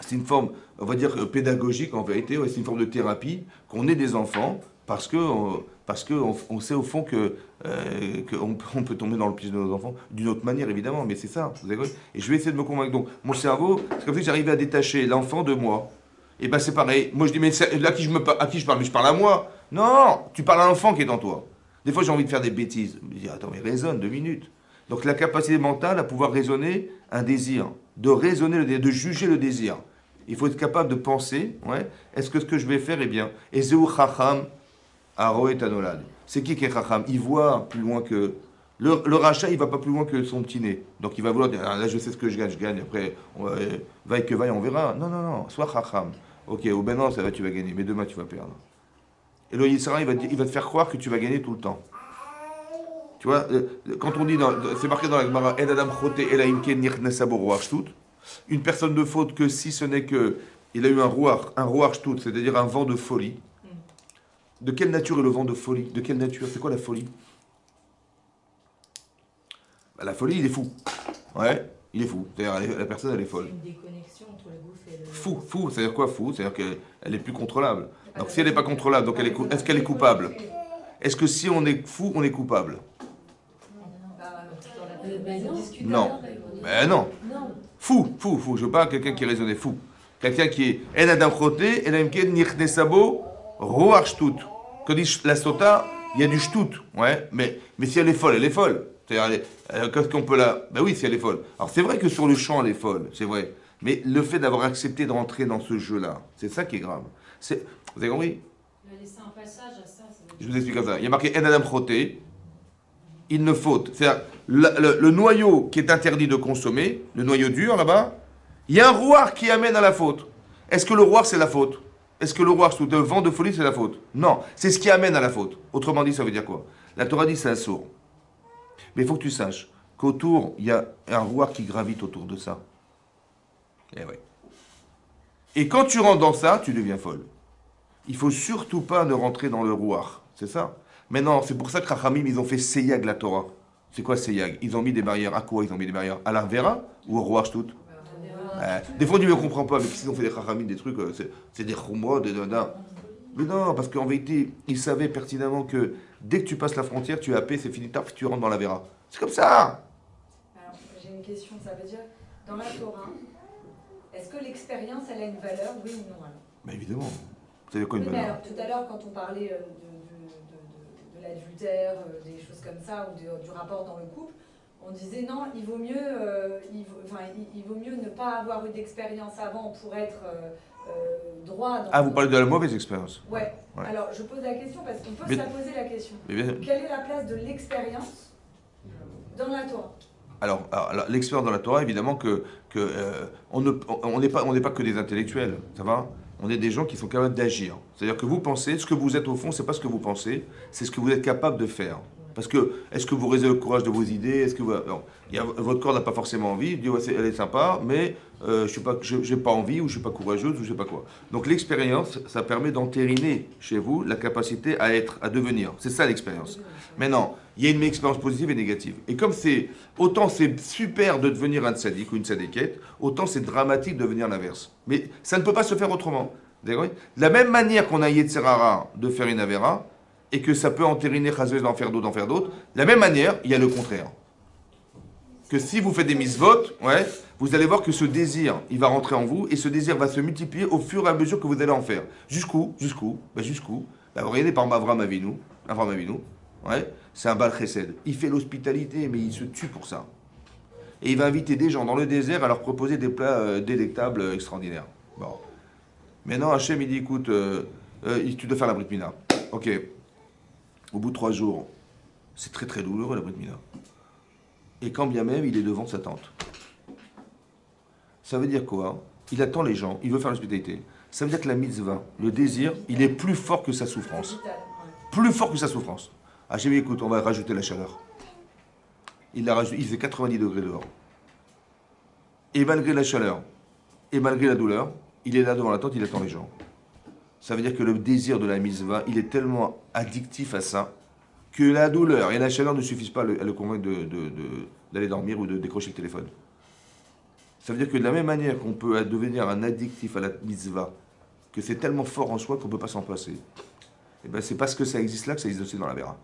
A: C'est une forme, on va dire, pédagogique en vérité, ouais, c'est une forme de thérapie, qu'on ait des enfants parce que on sait au fond on peut tomber dans le piège de nos enfants d'une autre manière, évidemment, mais c'est ça, vous avez compris. Et je vais essayer de me convaincre. Donc, mon cerveau, c'est comme si j'arrivais à détacher l'enfant de moi. Et ben c'est pareil. Moi, je dis, mais là, à qui je parle? Mais je parle à moi. Non, tu parles à l'enfant qui est en toi. Des fois, j'ai envie de faire des bêtises. Je me dis, attends, mais raisonne 2 minutes. Donc, la capacité mentale à pouvoir raisonner un désir, de raisonner, de juger le désir. Il faut être capable de penser, ouais, est-ce que ce que je vais faire est bien? Et Zéou Chacham, Aro et Tanolad. C'est qui est Chacham? Il voit plus loin que... Le rachat, il va pas plus loin que son petit nez. Donc il va vouloir dire, ah, là je sais ce que je gagne, après, vaille que vaille, on verra. Non, non, non, sois Chacham. Ok, ou ben non, ça va, tu vas gagner, mais demain tu vas perdre. Et le Yisra, il va te faire croire que tu vas gagner tout le temps. Tu vois, quand on dit, c'est marqué dans la Gemara, En Adam Chote Elaimke Nirnesabo Ruach Shtut, une personne de faute que si ce n'est que il a eu un Ruach Shtut, c'est-à-dire un vent de folie. De quelle nature est le vent de folie? De quelle nature? C'est quoi la folie? Bah, la folie, il est fou. Ouais, il est fou. C'est-à-dire, la personne, elle est folle.
E: Une déconnexion entre le gouffre et le...
A: Fou, c'est-à-dire quoi fou? C'est-à-dire qu'elle est plus contrôlable. Donc si elle n'est pas contrôlable, donc est-ce qu'elle est coupable? Est-ce que si on est fou, on est coupable? Non. Ben non. Fou. Je veux pas quelqu'un qui est raisonné fou. Quelqu'un qui est En Adam Chote, En Adam Nichnesabo, Ruach Shtut. Quand dit la sota, il y a du Shtut. Ouais, mais si elle est folle, elle est folle. C'est-à-dire, qu'est-ce qu'on peut la... Ben oui, si elle est folle. Alors c'est vrai que sur le champ, elle est folle, c'est vrai. Mais le fait d'avoir accepté de rentrer dans ce jeu-là, c'est ça qui est grave. Vous avez compris?
E: Il a laissé un passage à ça.
A: Je vous explique comme ça. Il y a marqué En Adam Chote, il ne faute. C'est-à-dire, le noyau qui est interdit de consommer, le noyau dur là-bas, il y a un rouard qui amène à la faute. Est-ce que le rouard c'est la faute? Est-ce que le rouard sous un vent de folie c'est la faute? Non, c'est ce qui amène à la faute. Autrement dit, ça veut dire quoi? La Torah dit c'est un sourd. Mais il faut que tu saches qu'autour, il y a un rouard qui gravite autour de ça. Et oui. Et quand tu rentres dans ça, tu deviens folle. Il faut surtout pas ne rentrer dans le rouard. C'est ça. Maintenant, c'est pour ça que Rachamim, ils ont fait Seyag la Torah. C'est quoi Seyag? Ils ont mis des barrières. À quoi ils ont mis des barrières? À la Vera ou au rouard Shtut? Des fois, tu ne comprends pas, mais s'ils ont fait des Rachamim, des trucs, c'est des Khumra, des dada. Mais non, parce qu'en vérité, ils savaient pertinemment que dès que tu passes la frontière, tu es happé, c'est fini, tu rentres dans la Vera. C'est comme ça.
B: Alors, j'ai une question, ça veut dire, dans la Torah, est-ce que l'expérience, elle a une valeur, oui ou non alors?
A: Bah évidemment. C'est quoi une
B: Oui,
A: valeur?
B: mais alors, tout à l'heure, quand on parlait de l'adultère, des choses comme ça, ou du rapport dans le couple, on disait non, il vaut mieux ne pas avoir eu d'expérience avant pour être droit. Dans
A: Vous parlez de la mauvaise expérience.
B: Ouais. Alors, je pose la question parce qu'on peut se la poser la question.
A: Bien...
B: Quelle est la place de l'expérience dans la Torah? Alors,
A: l'expérience dans la Torah, évidemment on n'est pas que des intellectuels, ça va? On est des gens qui sont capables d'agir. C'est-à-dire que vous pensez, ce que vous êtes au fond, c'est pas ce que vous pensez, c'est ce que vous êtes capable de faire. Parce que, est-ce que vous avez le courage de vos idées? Est-ce que vous... non. Votre corps n'a pas forcément envie, il dit ouais, elle est sympa, mais j'ai pas envie, ou je suis pas courageuse, ou je sais pas quoi. Donc l'expérience, ça permet d'entériner chez vous la capacité à devenir. C'est ça l'expérience. Maintenant, il y a une expérience positive et négative. Et comme autant c'est super de devenir un tzaddik ou une tzadikette, autant c'est dramatique de devenir l'inverse. Mais ça ne peut pas se faire autrement. D'accord? De la même manière qu'on a Yetzerara de faire une Avera, et que ça peut entériner Chazé d'en faire d'autres, de la même manière, il y a le contraire. Que si vous faites des mitzvot, vous allez voir que ce désir, il va rentrer en vous, et ce désir va se multiplier au fur et à mesure que vous allez en faire. Jusqu'où? Regardez par Avram Avinu, c'est un Baal Chesed. Il fait l'hospitalité, mais il se tue pour ça. Et il va inviter des gens dans le désert à leur proposer des plats délectables, extraordinaires. Bon. Maintenant, Hachem, il dit, écoute, tu dois faire la Brit Mila. Ok. Au bout de 3 jours, c'est très très douloureux la Brit Mila. Et quand bien même, il est devant sa tante. Ça veut dire quoi? Il attend les gens, il veut faire l'hospitalité. Ça veut dire que la mitzvah, le désir, il est plus fort que sa souffrance. Plus fort que sa souffrance. J'ai dit, écoute, on va rajouter la chaleur. Il fait 90 degrés dehors. Et malgré la chaleur, et malgré la douleur, il est là devant la tente, il attend les gens. Ça veut dire que le désir de la mitzvah, il est tellement addictif à ça, que la douleur et la chaleur ne suffisent pas à le convaincre d'aller dormir ou de décrocher le téléphone. Ça veut dire que de la même manière qu'on peut devenir un addictif à la mitzvah, que c'est tellement fort en soi qu'on ne peut pas s'en passer. Et ben c'est parce que ça existe là que ça existe aussi dans la Vera.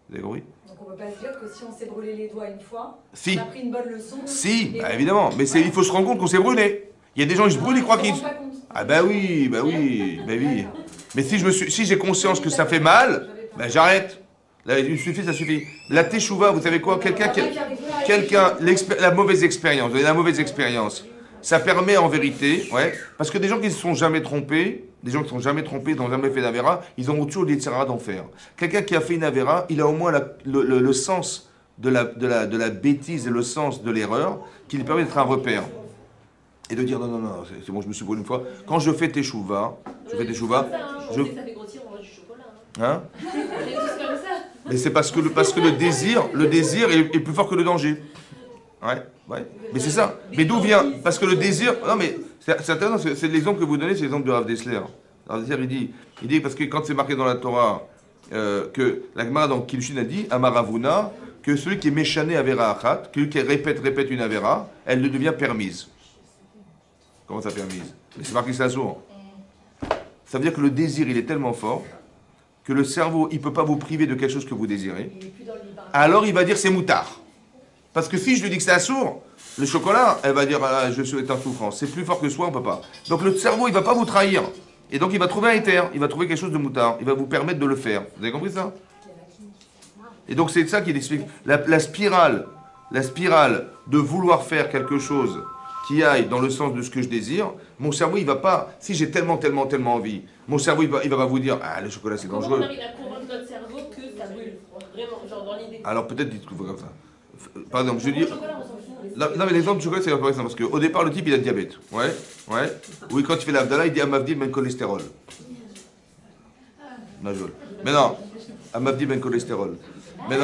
A: Vous avez compris?
B: Donc on ne peut pas se dire que si on s'est brûlé les doigts une fois,
A: Si.
B: on a pris une bonne leçon.
A: Si,
B: et
A: bah, évidemment. Mais il faut se rendre compte qu'on s'est brûlé. Il y a des gens qui se brûlent, ils croient qu'ils... Ah bah oui, bah oui, bah oui. Mais si j'ai conscience que ça fait mal, bah j'arrête. Là, il suffit, ça suffit. La teshuva, vous savez quoi? La mauvaise expérience, vous avez la mauvaise expérience. Ça permet en vérité, ouais, parce que des gens qui ne se sont jamais trompés, des gens qui ne sont jamais trompés, qui n'ont jamais fait d'Avera, ils ont toujours des tzara d'en faire. Quelqu'un qui a fait une Avera, il a au moins le sens de la bêtise et le sens de l'erreur qui lui permet d'être un repère. Et de dire non, c'est bon, je me suis brûlé une fois. Quand je fais teshuva,
C: On sait que ça fait grossir, on mange du chocolat.
A: Hein?
C: On est tous comme ça.
A: Mais c'est parce que le désir est plus fort que le danger. Ouais. Mais c'est ça. Mais d'où vient? Parce que le désir. Non, mais c'est intéressant. C'est l'exemple que vous donnez, c'est l'exemple de Rav Dessler. Rav Dessler, il dit parce que quand c'est marqué dans la Torah que la Gemara dans Kiddushin a dit Amaravuna, que celui qui est méchané Avera Achat, que celui qui répète une Avera, elle ne devient permise. Comment ça permise? Mais c'est marqué ça sourd. Ça veut dire que le désir, il est tellement fort que le cerveau, il ne peut pas vous priver de quelque chose que vous désirez. Alors il va dire c'est moutard. Parce que si je lui dis que c'est assourd, le chocolat, elle va dire ah, je suis en souffrance. C'est plus fort que soi, on ne peut pas. Donc le cerveau, il ne va pas vous trahir. Et donc il va trouver un éther, il va trouver quelque chose de moutard. Il va vous permettre de le faire. Vous avez compris ça? Et donc c'est ça qu'il explique. La spirale de vouloir faire quelque chose qui aille dans le sens de ce que je désire, mon cerveau, il va pas, si j'ai tellement envie, mon cerveau, il va pas vous dire, ah, le chocolat, c'est dangereux.
C: Comment on arrive à convaincre notre cerveau que ça brûle? Vraiment, genre dans l'idée.
A: Alors peut-être dites-vous comme ça. Par exemple, je dis... Non, mais l'exemple du chocolat, c'est pas pareil, parce qu'au départ, le type, il a diabète. Ouais. Oui, quand il fait l'Abdallah, il dit Amavdi ben cholestérol. Mais non, Amavdi ben cholestérol. Mais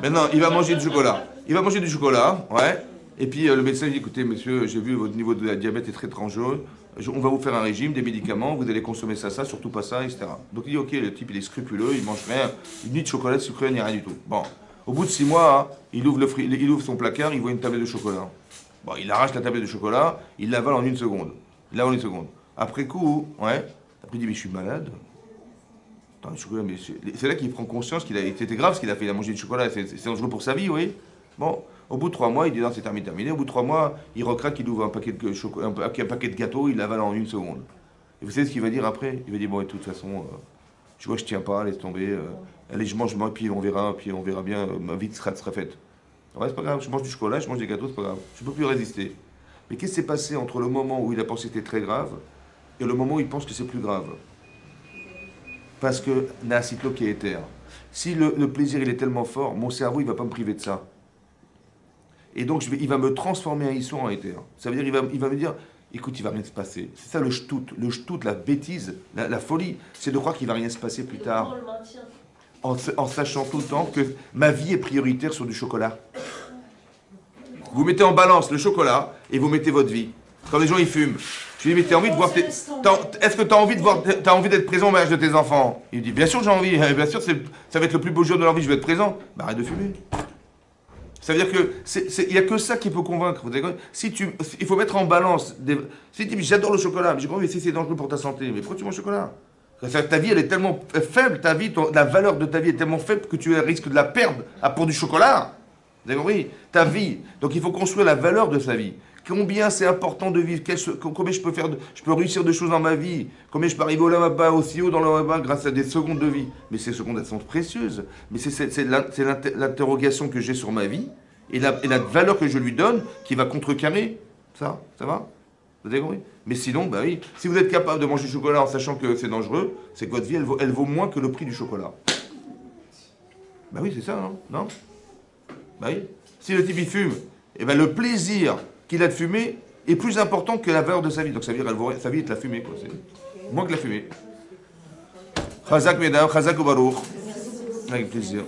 A: non, il va manger du chocolat. Ouais. Et puis le médecin dit, écoutez monsieur, j'ai vu votre niveau de diabète est très dangereux, on va vous faire un régime, des médicaments, vous allez consommer ça, surtout pas ça, etc. Donc il dit, ok, le type il est scrupuleux, il mange rien, ni de chocolat, de sucre, ni rien du tout. Bon, au bout de 6 mois, hein, il ouvre son placard, il voit une tablette de chocolat. Bon, il arrache la tablette de chocolat, il l'avale en 1 seconde. Après coup, ouais, après il dit, mais je suis malade. Attends, le chocolat, mais c'est là qu'il prend conscience qu'il c'était grave ce qu'il a fait, il a mangé du chocolat, c'est dangereux pour sa vie, oui. Bon. Au bout de 3 mois, il dit non, c'est terminé. Au bout de 3 mois, il recraque, il ouvre un paquet de gâteaux, il l'avale en 1 seconde. Et vous savez ce qu'il va dire après? Il va dire bon, de toute façon, je vois que je tiens pas, laisse tomber. Allez, je mange, puis on verra bien, ma vie sera faite. Ouais, c'est pas grave, je mange du chocolat, je mange des gâteaux, c'est pas grave. Je peux plus résister. Mais qu'est-ce qui s'est passé entre le moment où il a pensé que c'était très grave et le moment où il pense que c'est plus grave? Parce que Naasitlo qui est éther. Si le plaisir il est tellement fort, mon cerveau il va pas me priver de ça. Et donc, il va me transformer un issour en éther. Ça veut dire, il va me dire, écoute, il va rien se passer. C'est ça le shtout, la bêtise, la folie, c'est de croire qu'il va rien se passer plus tard. En sachant tout le temps que ma vie est prioritaire sur du chocolat. Vous mettez en balance le chocolat et vous mettez votre vie. Quand les gens ils fument, je lui dis, mais t'as envie de voir est-ce que t'as envie d'être présent au mariage de tes enfants? Il dit, bien sûr j'ai envie, bien sûr ça va être le plus beau jour de leur vie, je vais être présent. Bah arrête de fumer. Ça veut dire qu'il n'y a que ça qui peut convaincre. Il faut mettre en balance. Si tu dis j'adore le chocolat, mais j'ai pas envie, si c'est dangereux pour ta santé, mais pourquoi tu manges le chocolat? Ta vie elle est tellement faible, la valeur de ta vie est tellement faible que tu risques de la perdre pour du chocolat. Vous avez compris? Ta vie. Donc il faut construire la valeur de sa vie. Combien c'est important de vivre, combien je peux réussir de choses dans ma vie, combien je peux arriver au là-bas, aussi haut dans le là-bas grâce à des secondes de vie. Mais ces secondes, elles sont précieuses. Mais c'est l'interrogation que j'ai sur ma vie et la valeur que je lui donne qui va contrecarrer ça. Ça va? Vous avez compris? Mais sinon, bah oui, si vous êtes capable de manger du chocolat en sachant que c'est dangereux, c'est que votre vie, elle vaut moins que le prix du chocolat. Bah oui, c'est ça, non? Bah oui. Si le type, il fume, et ben le plaisir qu'il a de fumer est plus important que la valeur de sa vie. Donc ça veut dire que sa vie est de la fumée, quoi. C'est moins que la fumée. Chazak mesdames, chazak ou baruch. Avec plaisir.